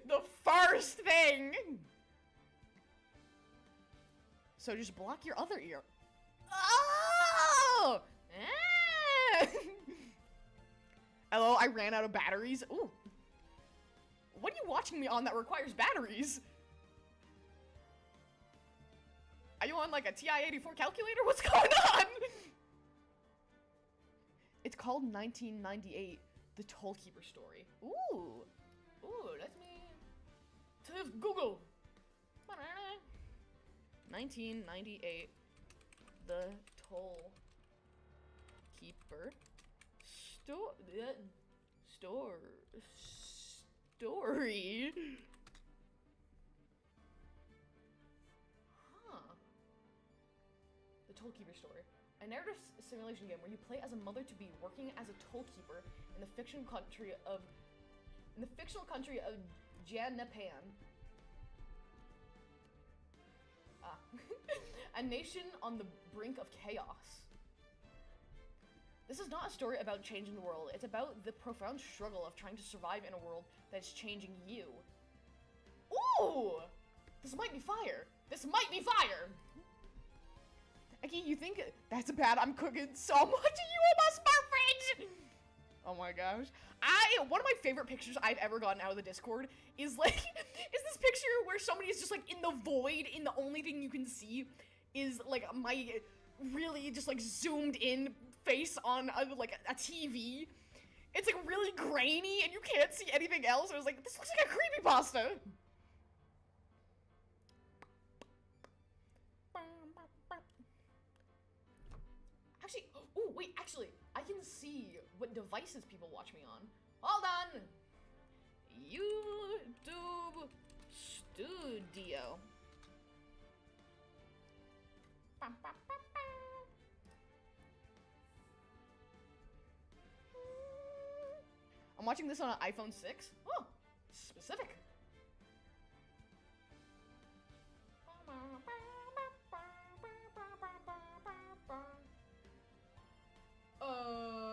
The first thing! So just block your other ear. Oh! Ah! Hello, I ran out of batteries. Ooh. What are you watching me on that requires batteries? Are you on like a TI-84 calculator? What's going on? It's called 1998, The Tollkeeper Story. Ooh. Ooh, let me... Google. 1998, The Tollkeeper Story. Huh. The Tollkeeper Story. A narrative simulation game where you play as a mother-to-be working as a tollkeeper in the fictional country of Japan. A nation on the brink of chaos. This is not a story about changing the world. It's about the profound struggle of trying to survive in a world that's changing you. Ooh! This might be fire. This might be fire! Eki, you think that's bad? I'm cooking so much of you on my smart fridge! Oh my gosh. One of my favorite pictures I've ever gotten out of the Discord is like, is this picture where somebody is just like in the void and the only thing you can see is like my really just like zoomed in face on like a TV. It's like really grainy and you can't see anything else. I was like, this looks like a creepypasta. Actually, oh wait, I can see what devices people watch me on. Hold on! YouTube Studio. I'm watching this on an iPhone 6. Oh, specific.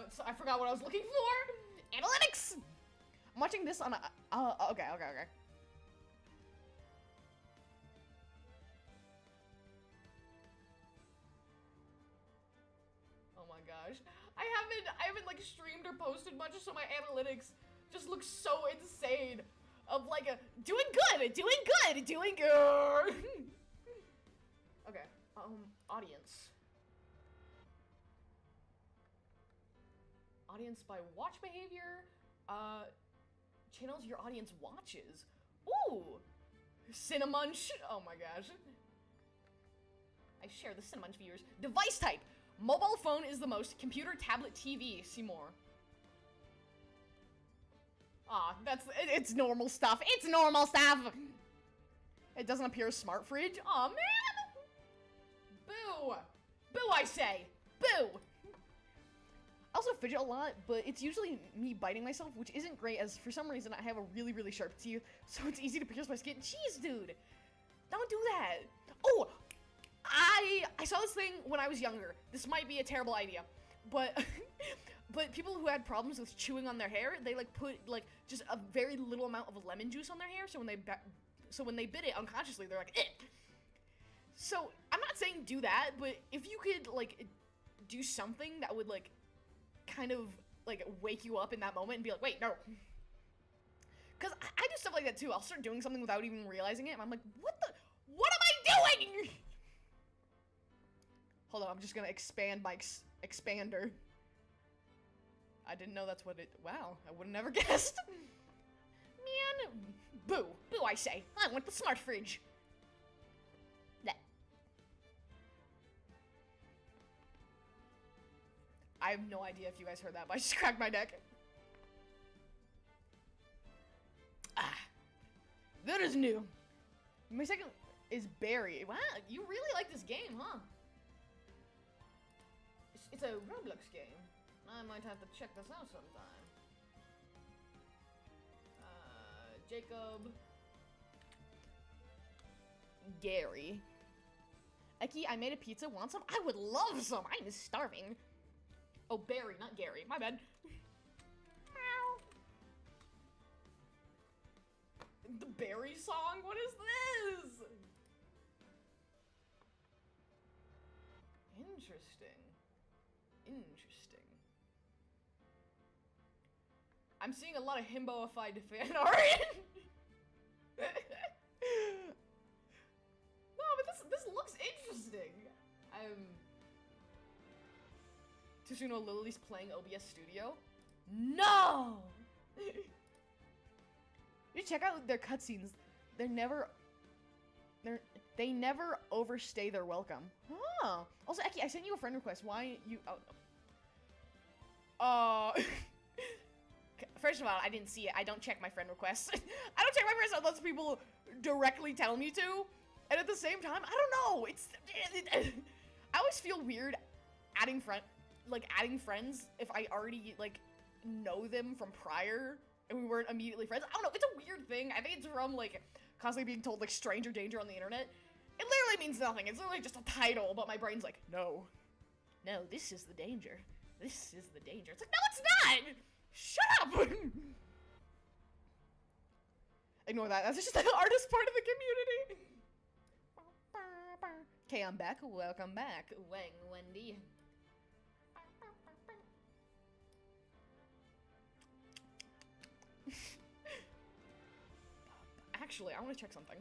So I forgot what I was looking for. Analytics! I'm watching this on a, okay. Oh my gosh. I haven't like streamed or posted much, so my analytics just look so insane. Of like doing good. Okay, audience. Audience by watch behavior, channels your audience watches. Ooh! Cinemunch. Oh my gosh. I share the Cinemunch viewers. Device type. Mobile phone is the most. Computer, tablet, TV. See more. It's normal stuff. It's normal stuff! It doesn't appear as smart fridge. Aw, man! Boo! Boo, I say! Boo! I also fidget a lot, but it's usually me biting myself, which isn't great, as for some reason I have a really, really sharp teeth, so it's easy to pierce my skin. Jeez, dude! Don't do that! Oh! I saw this thing when I was younger. This might be a terrible idea, but but people who had problems with chewing on their hair, they like put like just a very little amount of lemon juice on their hair, so when they bit it unconsciously, they're like, eh. So I'm not saying do that, but if you could like do something that would like kind of like wake you up in that moment and be like, wait, no. Because I do stuff like that too. I'll start doing something without even realizing it, and I'm like, what am I doing? Hold on, I'm just gonna expand my expander. I didn't know that's what it... Wow, I would've never guessed. Man, boo. Boo, I say. I want the smart fridge. That. I have no idea if you guys heard that, but I just cracked my neck. That is new. My second is Barry. Wow, you really like this game, huh? It's a Roblox game. I might have to check this out sometime. Jacob. Gary. Eki, I made a pizza. Want some? I would love some. I'm starving. Oh, Barry, not Gary. My bad. The Barry song? What is this? Interesting. I'm seeing a lot of himboified fan art. No, but this looks interesting. Tsuno Lily's playing OBS Studio. No! You check out their cutscenes. They never overstay their welcome. Huh. Also, Eki, I sent you a friend request. Why you? First of all, I didn't see it. I don't check my friend requests. I don't check my friends unless people directly tell me to. And at the same time, I don't know. I always feel weird adding friends if I already like know them from prior and we weren't immediately friends. I don't know. It's a weird thing. I think it's from like constantly being told like stranger danger on the internet. It literally means nothing. It's literally just a title, but my brain's like, no, this is the danger. This is the danger. It's like, no, it's not. Shut up. Ignore that. That's just the artist part of the community. Okay, I'm back. Welcome back, Wendy. Actually, I want to check something.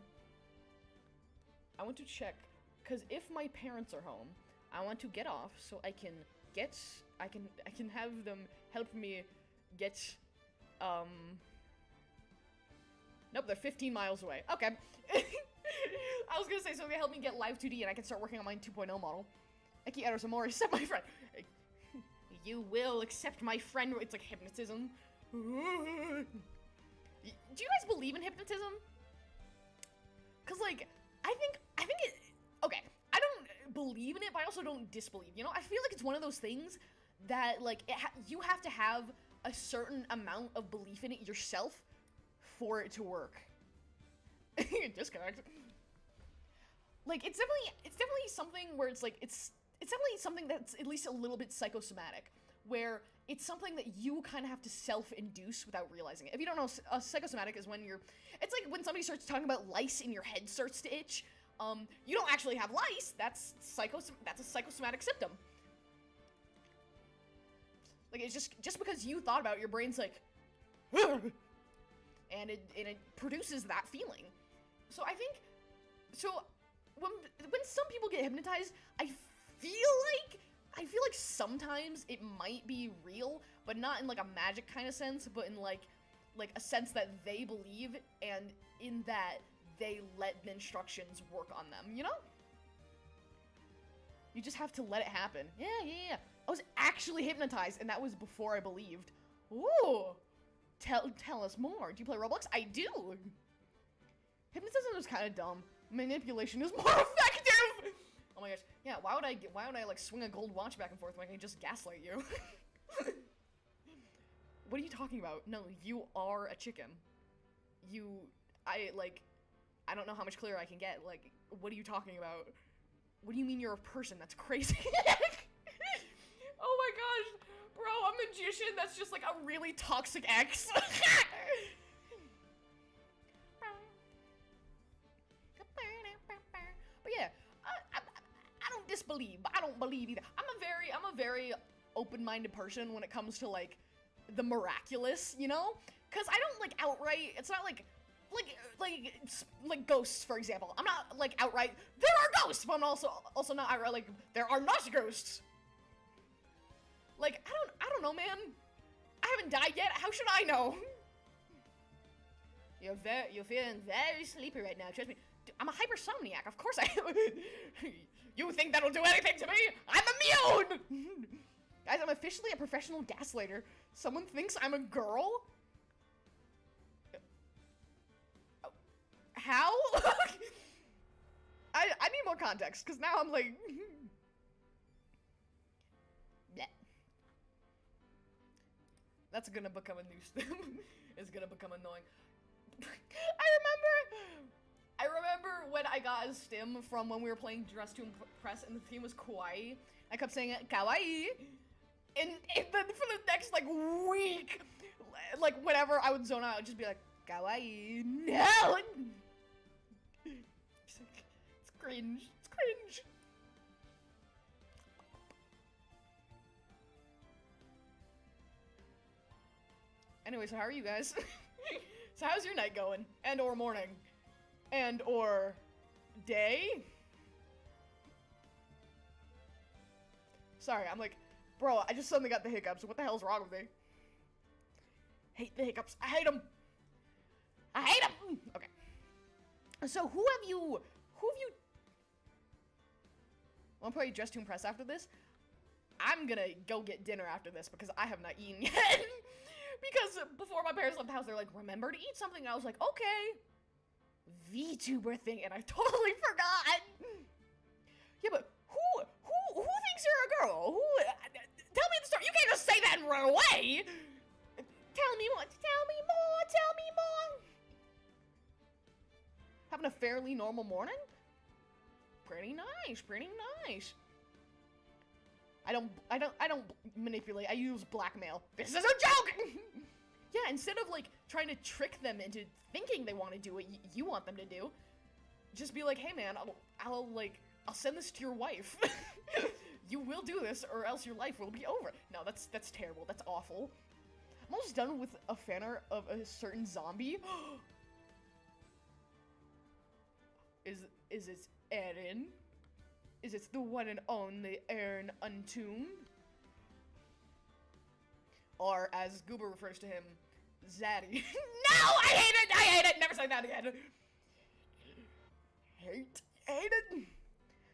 I want to check, because if my parents are home, I want to get off so I can have them help me get, nope, they're 15 miles away. Okay. I was gonna say, so they help me get Live 2D and I can start working on my 2.0 model. Eki Erosamori, accept my friend. You will accept my friend. It's like hypnotism. Do you guys believe in hypnotism? Cause like, I think it, okay, I don't believe in it, but I also don't disbelieve, you know? I feel like it's one of those things that like, you have to have a certain amount of belief in it yourself for it to work. Disconnect. Like, it's definitely something where it's like, it's definitely something that's at least a little bit psychosomatic, where it's something that you kind of have to self-induce without realizing it. If you don't know, psychosomatic is when it's like when somebody starts talking about lice and your head starts to itch. You don't actually have lice, that's a psychosomatic symptom. Like, it's just because you thought about it, your brain's like, and it produces that feeling. So I think, when some people get hypnotized, I feel like sometimes it might be real, but not in like a magic kind of sense, but in like a sense that they believe, and in that they let the instructions work on them, you know? You just have to let it happen. Yeah. I was actually hypnotized, and that was before I believed. Ooh! Tell us more. Do you play Roblox? I do! Hypnotism is kind of dumb. Manipulation is more effective! Oh my gosh. Yeah, why would I like swing a gold watch back and forth when I can just gaslight you? What are you talking about? No, you are a chicken. I don't know how much clearer I can get. Like, what are you talking about? What do you mean you're a person? That's crazy. Oh my gosh. Bro, a magician that's just like a really toxic ex. But yeah, I don't disbelieve, but I don't believe either. I'm a very open-minded person when it comes to like the miraculous, you know? Cause I don't like outright, it's not like ghosts, for example. I'm not like outright, there are ghosts, but I'm also not outright like, there are not ghosts. Like, I don't know, man. I haven't died yet, how should I know? You're feeling very sleepy right now, trust me. Dude, I'm a hypersomniac, of course I am. You think that'll do anything to me? I'm immune! Guys, I'm officially a professional gaslighter. Someone thinks I'm a girl? How? I need more context, because now I'm like... Bleh. That's gonna become a new stem. It's gonna become annoying. I remember when I got a stim from when we were playing Dress to Impress and the theme was kawaii. I kept saying it, kawaii. And then for the next like week, like whenever I would zone out, I would just be like, kawaii, no! It's cringe, it's cringe. Anyway, so how are you guys? So how's your night going? And or morning? And or day? Sorry, I'm like, bro, I just suddenly got the hiccups. What the hell's wrong with me? Hate the hiccups. I hate them. I hate them. Okay. So who have you I'm probably dressed to impress after this. I'm gonna go get dinner after this because I have not eaten yet. Because before my parents left the house, they're like, remember to eat something. And I was like, okay. VTuber thing, and I totally forgot. Yeah, but who thinks you're a girl? Who? Tell me the story. You can't just say that and run away. Tell me more. Tell me more. Tell me more. Having a fairly normal morning? Pretty nice. Pretty nice. I don't manipulate. I use blackmail. This is a joke. Yeah, instead of like trying to trick them into thinking they want to do what you want them to do, just be like, hey man, I'll send this to your wife. You will do this or else your life will be over. No, that's terrible. That's awful. I'm almost done with a fan art of a certain zombie. Is it Eren? Is it the one and only Eren Untombed? Or as Goober refers to him, Zaddy. No! I hate it! I hate it! Never say that again! Hate it!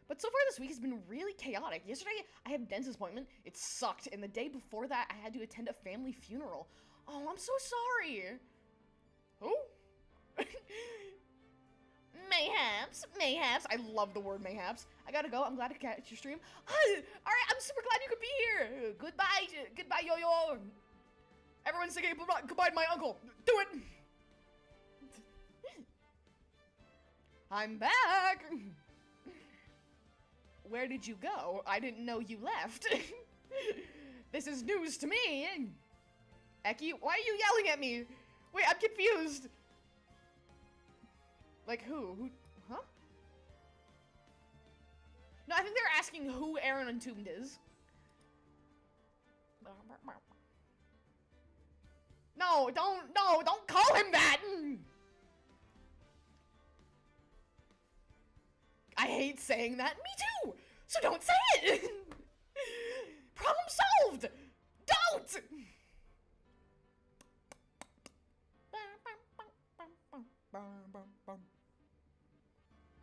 But so far this week has been really chaotic. Yesterday, I had a dentist appointment. It sucked. And the day before that, I had to attend a family funeral. Oh, I'm so sorry. Who? Mayhaps. I love the word mayhaps. I gotta go. I'm glad to catch your stream. Alright, I'm super glad you could be here. Goodbye, yo-yo. Everyone say goodbye to my uncle. Do it. I'm back. Where did you go? I didn't know you left. This is news to me. Eki, why are you yelling at me? Wait, I'm confused. Like who? Huh? No, I think they're asking who Eren Untombed is. No, don't call him that! I hate saying that. Me too! So don't say it! Problem solved! Don't!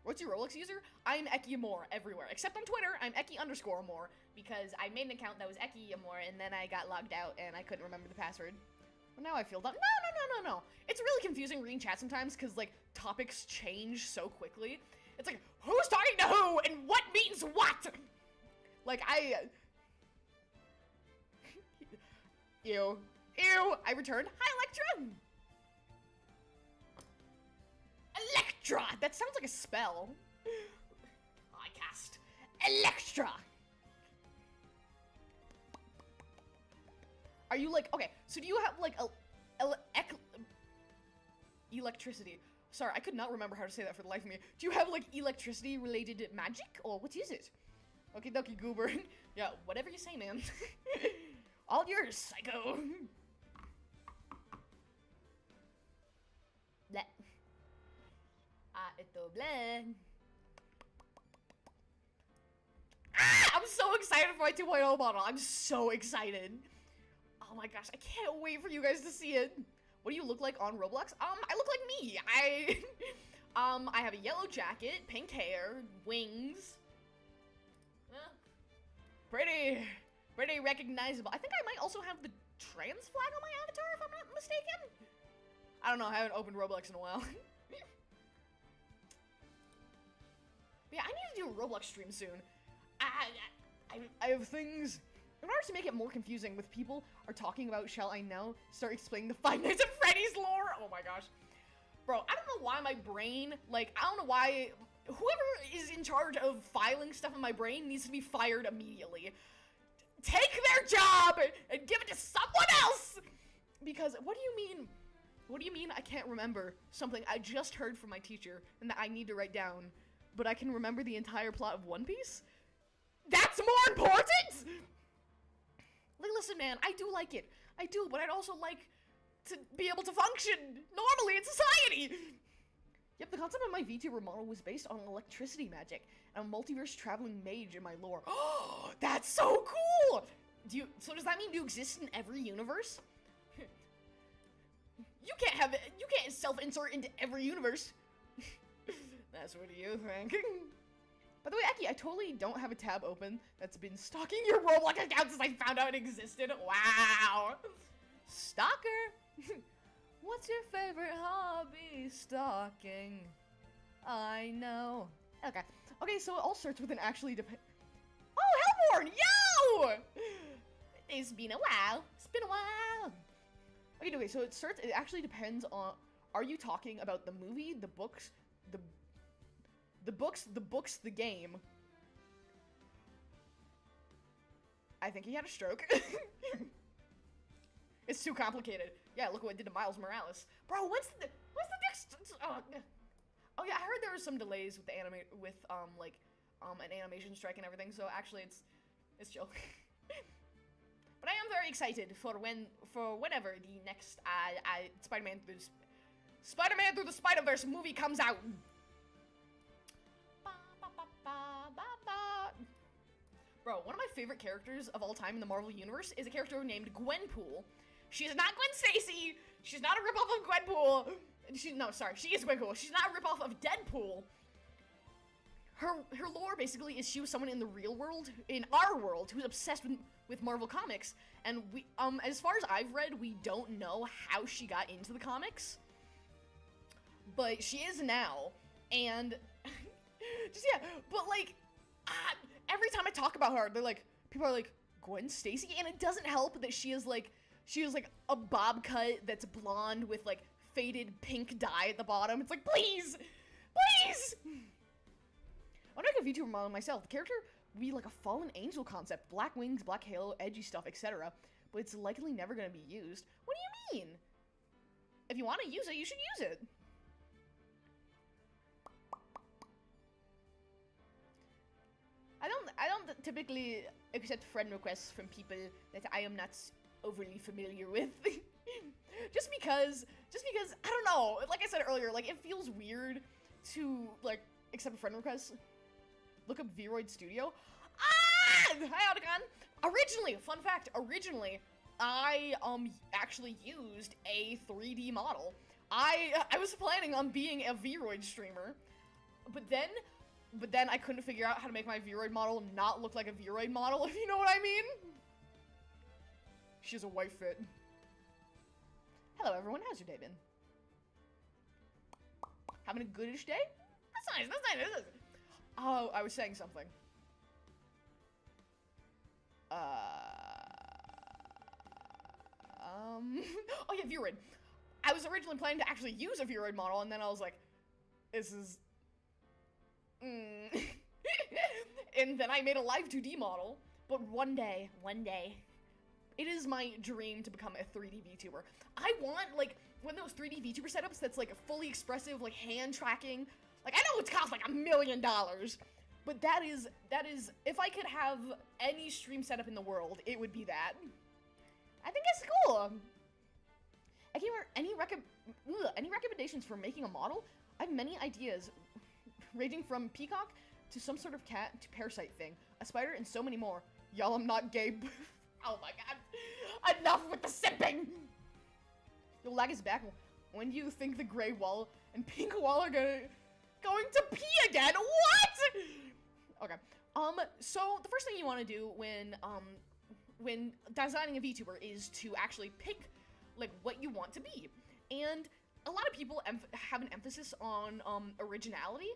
What's your Roblox user? I'm Ekiamore everywhere, except on Twitter, I'm Eki_Amore, because I made an account that was Ekiamore, and then I got logged out, and I couldn't remember the password. Well, now I feel dumb. No. It's really confusing reading chat sometimes, because, like, topics change so quickly. It's like, who's talking to who, and what means what? Like, Ew. I returned. Hi, Electra! Electra! That sounds like a spell. I cast Electra! Are you like, okay, so do you have like electricity? Sorry, I could not remember how to say that for the life of me. Do you have like electricity related magic, or what is it? Okay, dokie, Goober. Yeah, whatever you say, man. All yours, psycho. Bleh. Ito bleh. I'm so excited for my 2.0 model. I'm so excited. Oh my gosh, I can't wait for you guys to see it. What do you look like on Roblox? I look like me. I have a yellow jacket, pink hair, wings. Pretty recognizable. I think I might also have the trans flag on my avatar, if I'm not mistaken. I don't know, I haven't opened Roblox in a while. Yeah, I need to do a Roblox stream soon. I have things. In order to make it more confusing, with people are talking about, shall I now start explaining the Five Nights at Freddy's lore? Oh my gosh. Bro, I don't know why my brain, like, I don't know why, whoever is in charge of filing stuff in my brain needs to be fired immediately. Take their job and give it to someone else! Because, what do you mean I can't remember something I just heard from my teacher and that I need to write down, but I can remember the entire plot of One Piece? That's more important?! Like, listen, man, I do like it. I do, but I'd also like to be able to function normally in society. Yep, the concept of my VTuber model was based on electricity magic and a multiverse traveling mage in my lore. Oh, that's so cool! So does that mean you exist in every universe? You can't self-insert into every universe. That's what you think. By the way, Eki, I totally don't have a tab open that's been stalking your Roblox account since I found out it existed. Wow. Stalker. What's your favorite hobby? Stalking. I know. Okay. Okay, so it all starts with an actually depend. Oh, Hellborn! Yo! It's been a while. It's been a while. Okay, so it actually depends on, are you talking about the movie, the books, the game? I think he had a stroke. It's too complicated. Yeah, look what it did to Miles Morales. Bro, what's the next? Oh yeah, I heard there were some delays with the an animation strike and everything. So actually, it's chill. But I am very excited for whenever the next Spider-Man Through the Spider-Verse movie comes out. Bro, one of my favorite characters of all time in the Marvel Universe is a character named Gwenpool. She's not Gwen Stacy. She's not a ripoff of Gwenpool. She is Gwenpool. She's not a ripoff of Deadpool. Her lore basically is she was someone in the real world, in our world, who's obsessed with Marvel Comics, and we, as far as I've read, we don't know how she got into the comics, but she is now, and, but like, every time I talk about her, people are like, Gwen Stacy, and it doesn't help that she is like a bob cut that's blonde with like faded pink dye at the bottom. It's like, please! I want to make a VTuber model myself. The character would be like a fallen angel concept, black wings, black halo, edgy stuff, etc. But it's likely never going to be used. What do you mean? If you want to use it, you should use it. I don't typically accept friend requests from people that I am not overly familiar with. just because I don't know. Like I said earlier, like it feels weird to like accept a friend request. Look up Vroid Studio. Hi, Outagon! Fun fact, I actually used a 3D model. I was planning on being a Vroid streamer, but then I couldn't figure out how to make my Vroid model not look like a Vroid model, if you know what I mean. She has a wife fit. Hello everyone, how's your day been? Having a goodish day? That's nice. Oh, I was saying something. Oh yeah, Vroid. I was originally planning to actually use a Vroid model, and then I was like, this is... And then I made a live 2D model, but one day, it is my dream to become a 3D VTuber. I want, like, one of those 3D VTuber setups that's, like, fully expressive, like, hand tracking. Like, I know it's cost, like, $1 million, but that is, if I could have any stream setup in the world, it would be that. I think it's cool. Any recommendations for making a model? I have many ideas, ranging from peacock to some sort of cat to parasite thing, a spider, and so many more. Y'all, I'm not gay. Oh my god. Enough with the sipping! Your lag is back. When do you think the gray wall and pink wall are going to pee again? What? Okay. So the first thing you want to do when designing a VTuber is to actually pick, like, what you want to be. And a lot of people have an emphasis on, originality.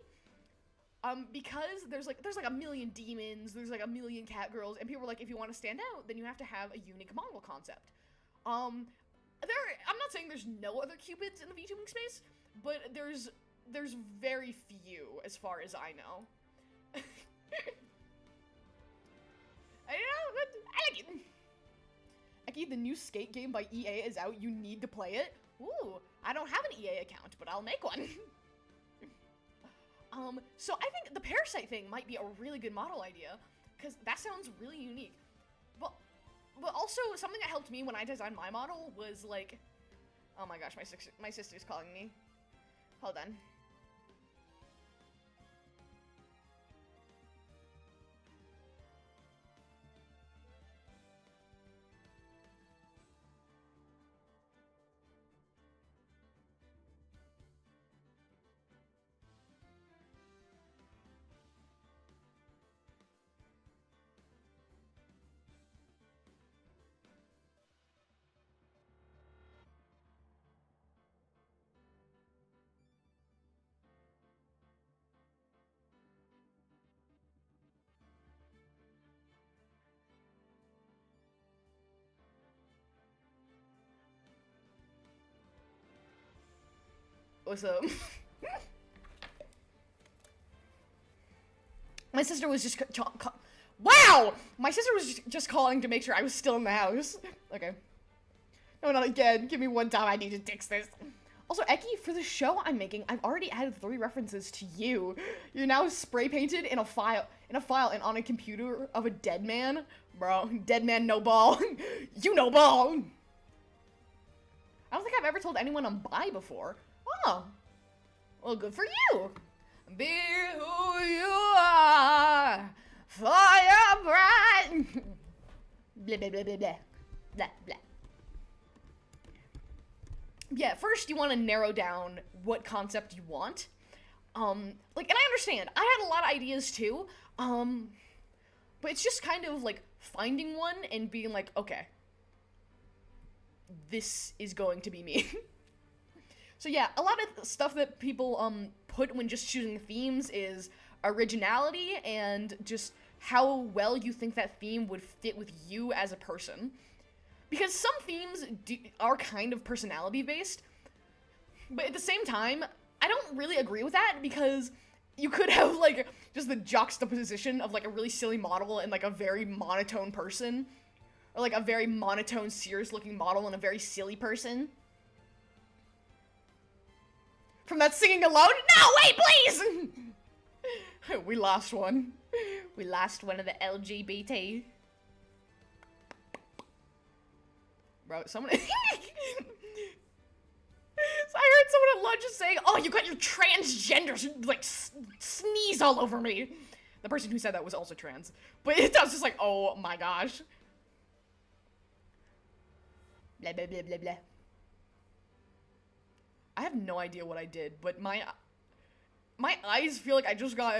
Because there's like a million demons, there's like a million cat girls, and people are like, if you want to stand out, then you have to have a unique model concept. I'm not saying there's no other Cupids in the VTubing space, but there's very few as far as I know. I like it. Aki, the new skate game by EA is out. You need to play it. Ooh, I don't have an EA account, but I'll make one. So I think the parasite thing might be a really good model idea, because that sounds really unique. But also, something that helped me when I designed my model was, like, Oh my gosh, my sister's calling me. Hold on. What's up? My sister was just wow! My sister was just calling to make sure I was still in the house. Okay. No, not again. Give me one time. I need to fix this. Also, Eki, for the show I'm making, I've already added 3 references to you. You're now spray painted in a file and on a computer of a dead man. Bro, dead man no ball. You no ball. I don't think I've ever told anyone I'm bi before. Oh. Well, good for you. Be who you are. Fire bright. Blah, blah, blah, blah, blah. Blah, blah. Yeah, first you want to narrow down what concept you want. Like, and I understand. I had a lot of ideas too. But it's just kind of like finding one and being like, okay, this is going to be me. So yeah, a lot of stuff that people put when just choosing themes is originality and just how well you think that theme would fit with you as a person. Because some themes are kind of personality based, but at the same time, I don't really agree with that because you could have like just the juxtaposition of like a really silly model and like a very monotone person, or like a very monotone, serious looking model and a very silly person. From that singing alone? No, wait, please! We lost one. We lost one of the LGBT. Bro, someone... I heard someone at lunch just saying, oh, you got your transgender, like, sneeze all over me. The person who said that was also trans. But it was just like, oh my gosh. Blah, blah, blah, blah, blah. I have no idea what I did, but my eyes feel like I just got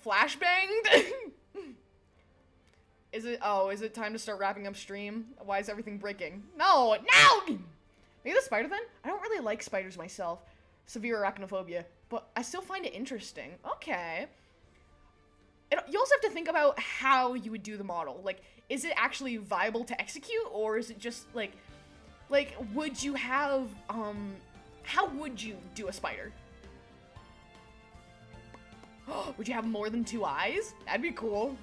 flashbanged. Is it time to start wrapping up stream? Why is everything breaking? No! Maybe the spider then? I don't really like spiders myself. Severe arachnophobia. But I still find it interesting. Okay. You also have to think about how you would do the model. Like, is it actually viable to execute? Or is it just, like, would you have, how would you do a spider? Would you have more than 2 eyes? That'd be cool.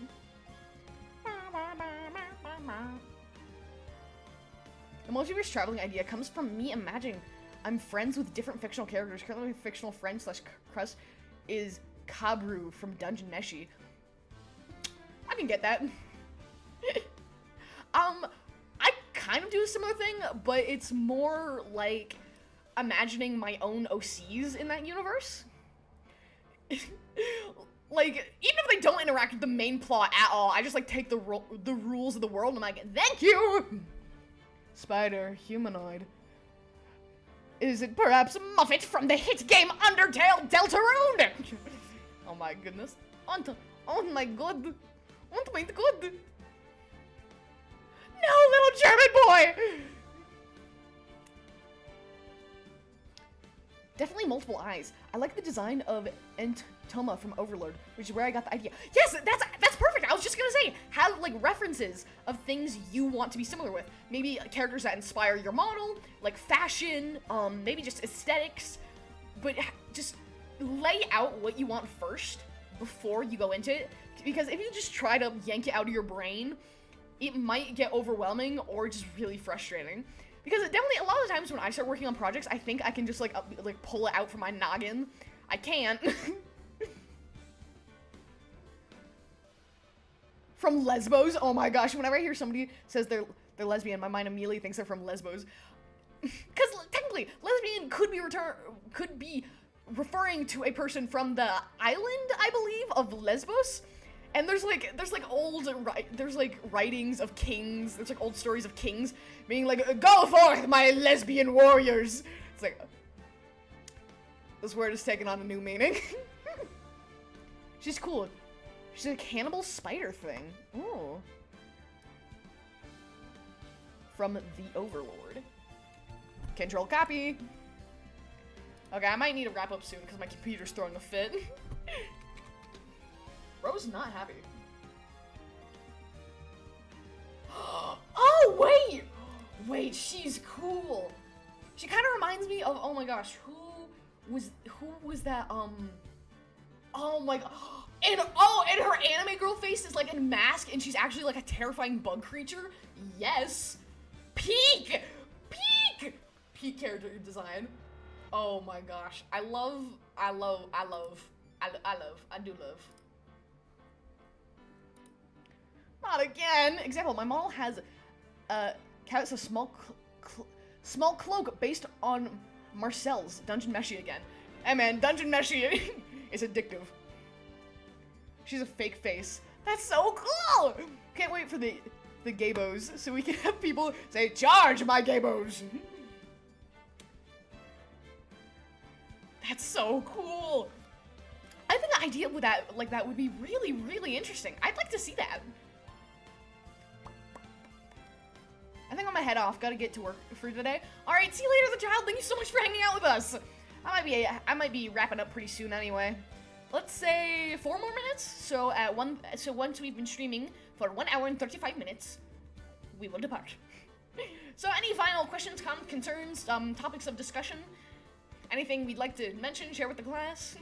The multiverse traveling idea comes from me imagining I'm friends with different fictional characters. Currently, my fictional friend / crush is Kabru from Dungeon Meshi. I can get that. I kind of do a similar thing, but it's more like imagining my own OCs in that universe. Like, even if they don't interact with the main plot at all, I just, like, take the rules of the world and I'm like, thank you! Spider, humanoid. Is it perhaps Muffet from the hit game Undertale Deltarune? Oh my goodness. Oh my god. Oh my god. No, little German boy! Definitely multiple eyes. I like the design of Entoma from Overlord, which is where I got the idea. Yes, that's perfect. I was just gonna say, have like references of things you want to be similar with. Maybe characters that inspire your model, like fashion, maybe just aesthetics, but just lay out what you want first before you go into it. Because if you just try to yank it out of your brain, it might get overwhelming or just really frustrating. Because definitely a lot of the times when I start working on projects, I think I can just like pull it out from my noggin. I can't. From Lesbos? Oh my gosh, whenever I hear somebody says they're they're lesbian, my mind immediately thinks they're from Lesbos. Because technically, lesbian could be referring to a person from the island, I believe, of Lesbos. And there's like writings of kings. There's like old stories of kings being like, "Go forth, my lesbian warriors." It's like this word has taken on a new meaning. She's cool. She's a cannibal spider thing. Ooh. From the Overlord. Control copy. Okay, I might need to wrap up soon because my computer's throwing a fit. Bro's not happy. Oh, wait! Wait, she's cool. She kind of reminds me of, oh my gosh, who was that, oh my god. And her anime girl face is like in mask and she's actually like a terrifying bug creature. Yes. Peak character design. Oh my gosh. I do love. Not again. Example, my model has a small cloak based on Marcel's Dungeon Meshi again. Hey man, Dungeon Meshi is addictive. She's a fake face. That's so cool! Can't wait for the gaybos so we can have people say, "Charge my gaybos!" That's so cool. I think the idea with that would be really, really interesting. I'd like to see that. I think I'm gonna head off. Gotta get to work for today. All right, see you later, the child. Thank you so much for hanging out with us. I might be wrapping up pretty soon anyway. Let's say 4 more minutes. So once we've been streaming for 1 hour and 35 minutes, we will depart. So any final questions, comments, concerns, topics of discussion, anything we'd like to mention, share with the class?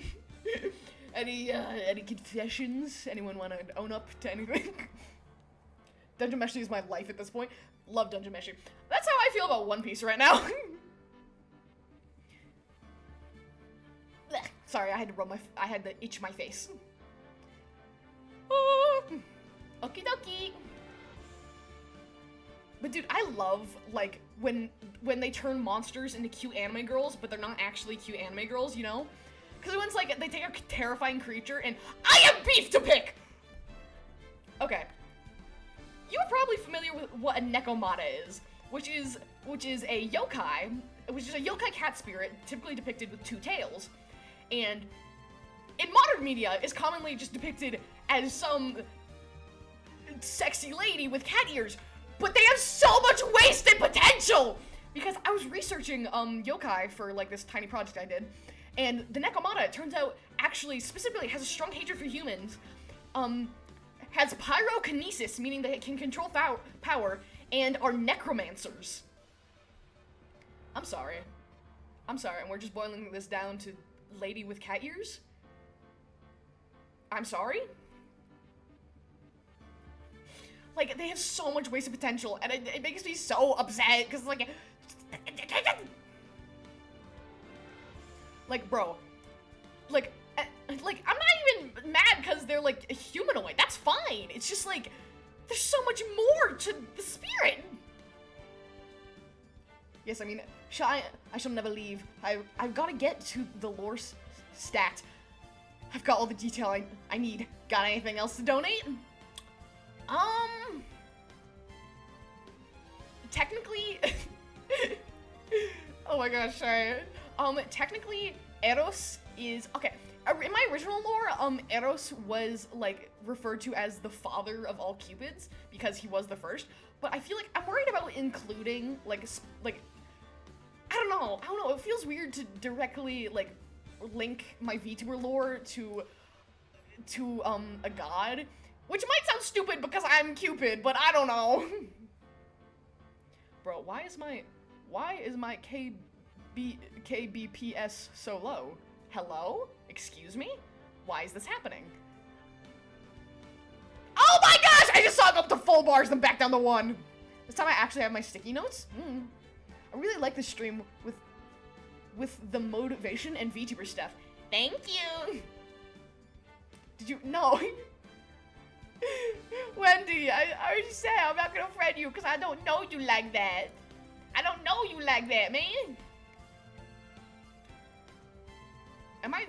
Any confessions? Anyone want to own up to anything? Dungeon Meshi is my life at this point. Love Dungeon Meshi. That's how I feel about One Piece right now. Sorry, I had to itch my face. Okie dokie. But dude, I love, like, when they turn monsters into cute anime girls, but they're not actually cute anime girls, you know? Because when it's like, they take a terrifying creature and, I have beef to pick! Okay. You are probably familiar with what a Nekomata is, which is a yokai, which is a yokai cat spirit, typically depicted with 2 tails. And in modern media, is commonly just depicted as some sexy lady with cat ears, but they have so much wasted potential! Because I was researching yokai for like this tiny project I did, and the Nekomata, it turns out, actually specifically has a strong hatred for humans, has pyrokinesis, meaning they can control power, and are necromancers. I'm sorry, and we're just boiling this down to lady with cat ears? I'm sorry? Like, they have so much wasted potential, and it makes me so upset, because, like, bro, like, I'm not even mad because they're, like, humanoid. That's fine. It's just, like, there's so much more to the spirit. Yes, I mean, I shall never leave. I've got to get to the lore stat. I've got all the detail I need. Got anything else to donate? Technically, oh my gosh, sorry. Technically, Eros is, okay, in my original lore, Eros was, like, referred to as the father of all Cupids, because he was the first, but I feel like I'm worried about including, like, I don't know, it feels weird to directly, like, link my VTuber lore to a god, which might sound stupid because I'm Cupid, but I don't know. Bro, why is my KBPS so low? Hello? Excuse me? Why is this happening? Oh my gosh! I just saw it go up to full bars, then back down to 1. This time I actually have my sticky notes. I really like this stream with the motivation and VTuber stuff. Thank you! Did you? No. Wendy! already. I already said I'm not gonna friend you because I don't know you like that. I don't know you like that, man. Am I...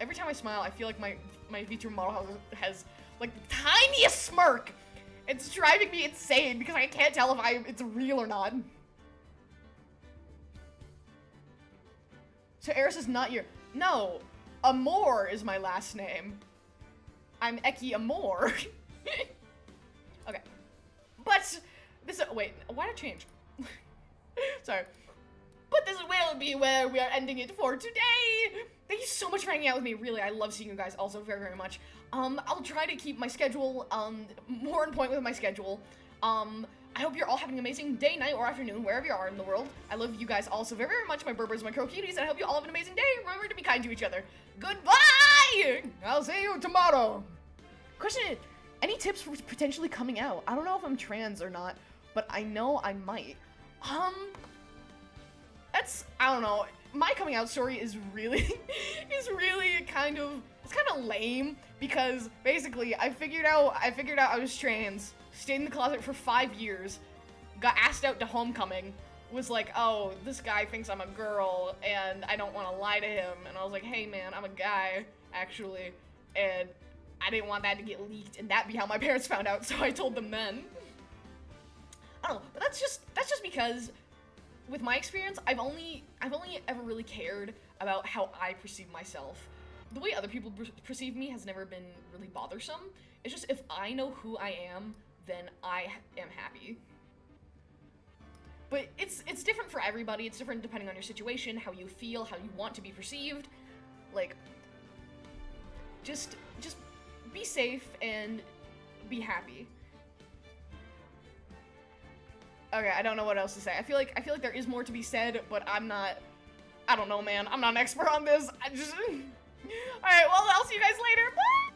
Every time I smile, I feel like my VTuber model has like the tiniest smirk. It's driving me insane because I can't tell if it's real or not. So Eris is not your... No, Amor is my last name. I'm Eki Amor. Okay. But this... Wait, why did I change? Sorry. But this will be where we are ending it for today. Thank you so much for hanging out with me. Really, I love seeing you guys also very, very much. I'll try to keep my schedule, more on point with my schedule. I hope you're all having an amazing day, night, or afternoon, wherever you are in the world. I love you guys also very, very much, my Burbers, my Crow Cuties, and I hope you all have an amazing day. Remember to be kind to each other. Goodbye! I'll see you tomorrow. Question, any tips for potentially coming out? I don't know if I'm trans or not, but I know I might. I don't know. My coming out story is really, kind of lame because basically I figured out I was trans, stayed in the closet for 5 years, got asked out to homecoming, was like, oh, this guy thinks I'm a girl and I don't want to lie to him, and I was like, hey man, I'm a guy, actually, and I didn't want that to get leaked and that be how my parents found out, so I told them then. I don't know, but that's just because with my experience, I've only ever really cared about how I perceive myself. The way other people perceive me has never been really bothersome. It's just if I know who I am, then I am happy. But it's different for everybody. It's different depending on your situation, how you feel, how you want to be perceived. Like, just be safe and be happy. Okay, I don't know what else to say. I feel like there is more to be said, but I don't know, man. I'm not an expert on this. Alright, well, I'll see you guys later. Bye!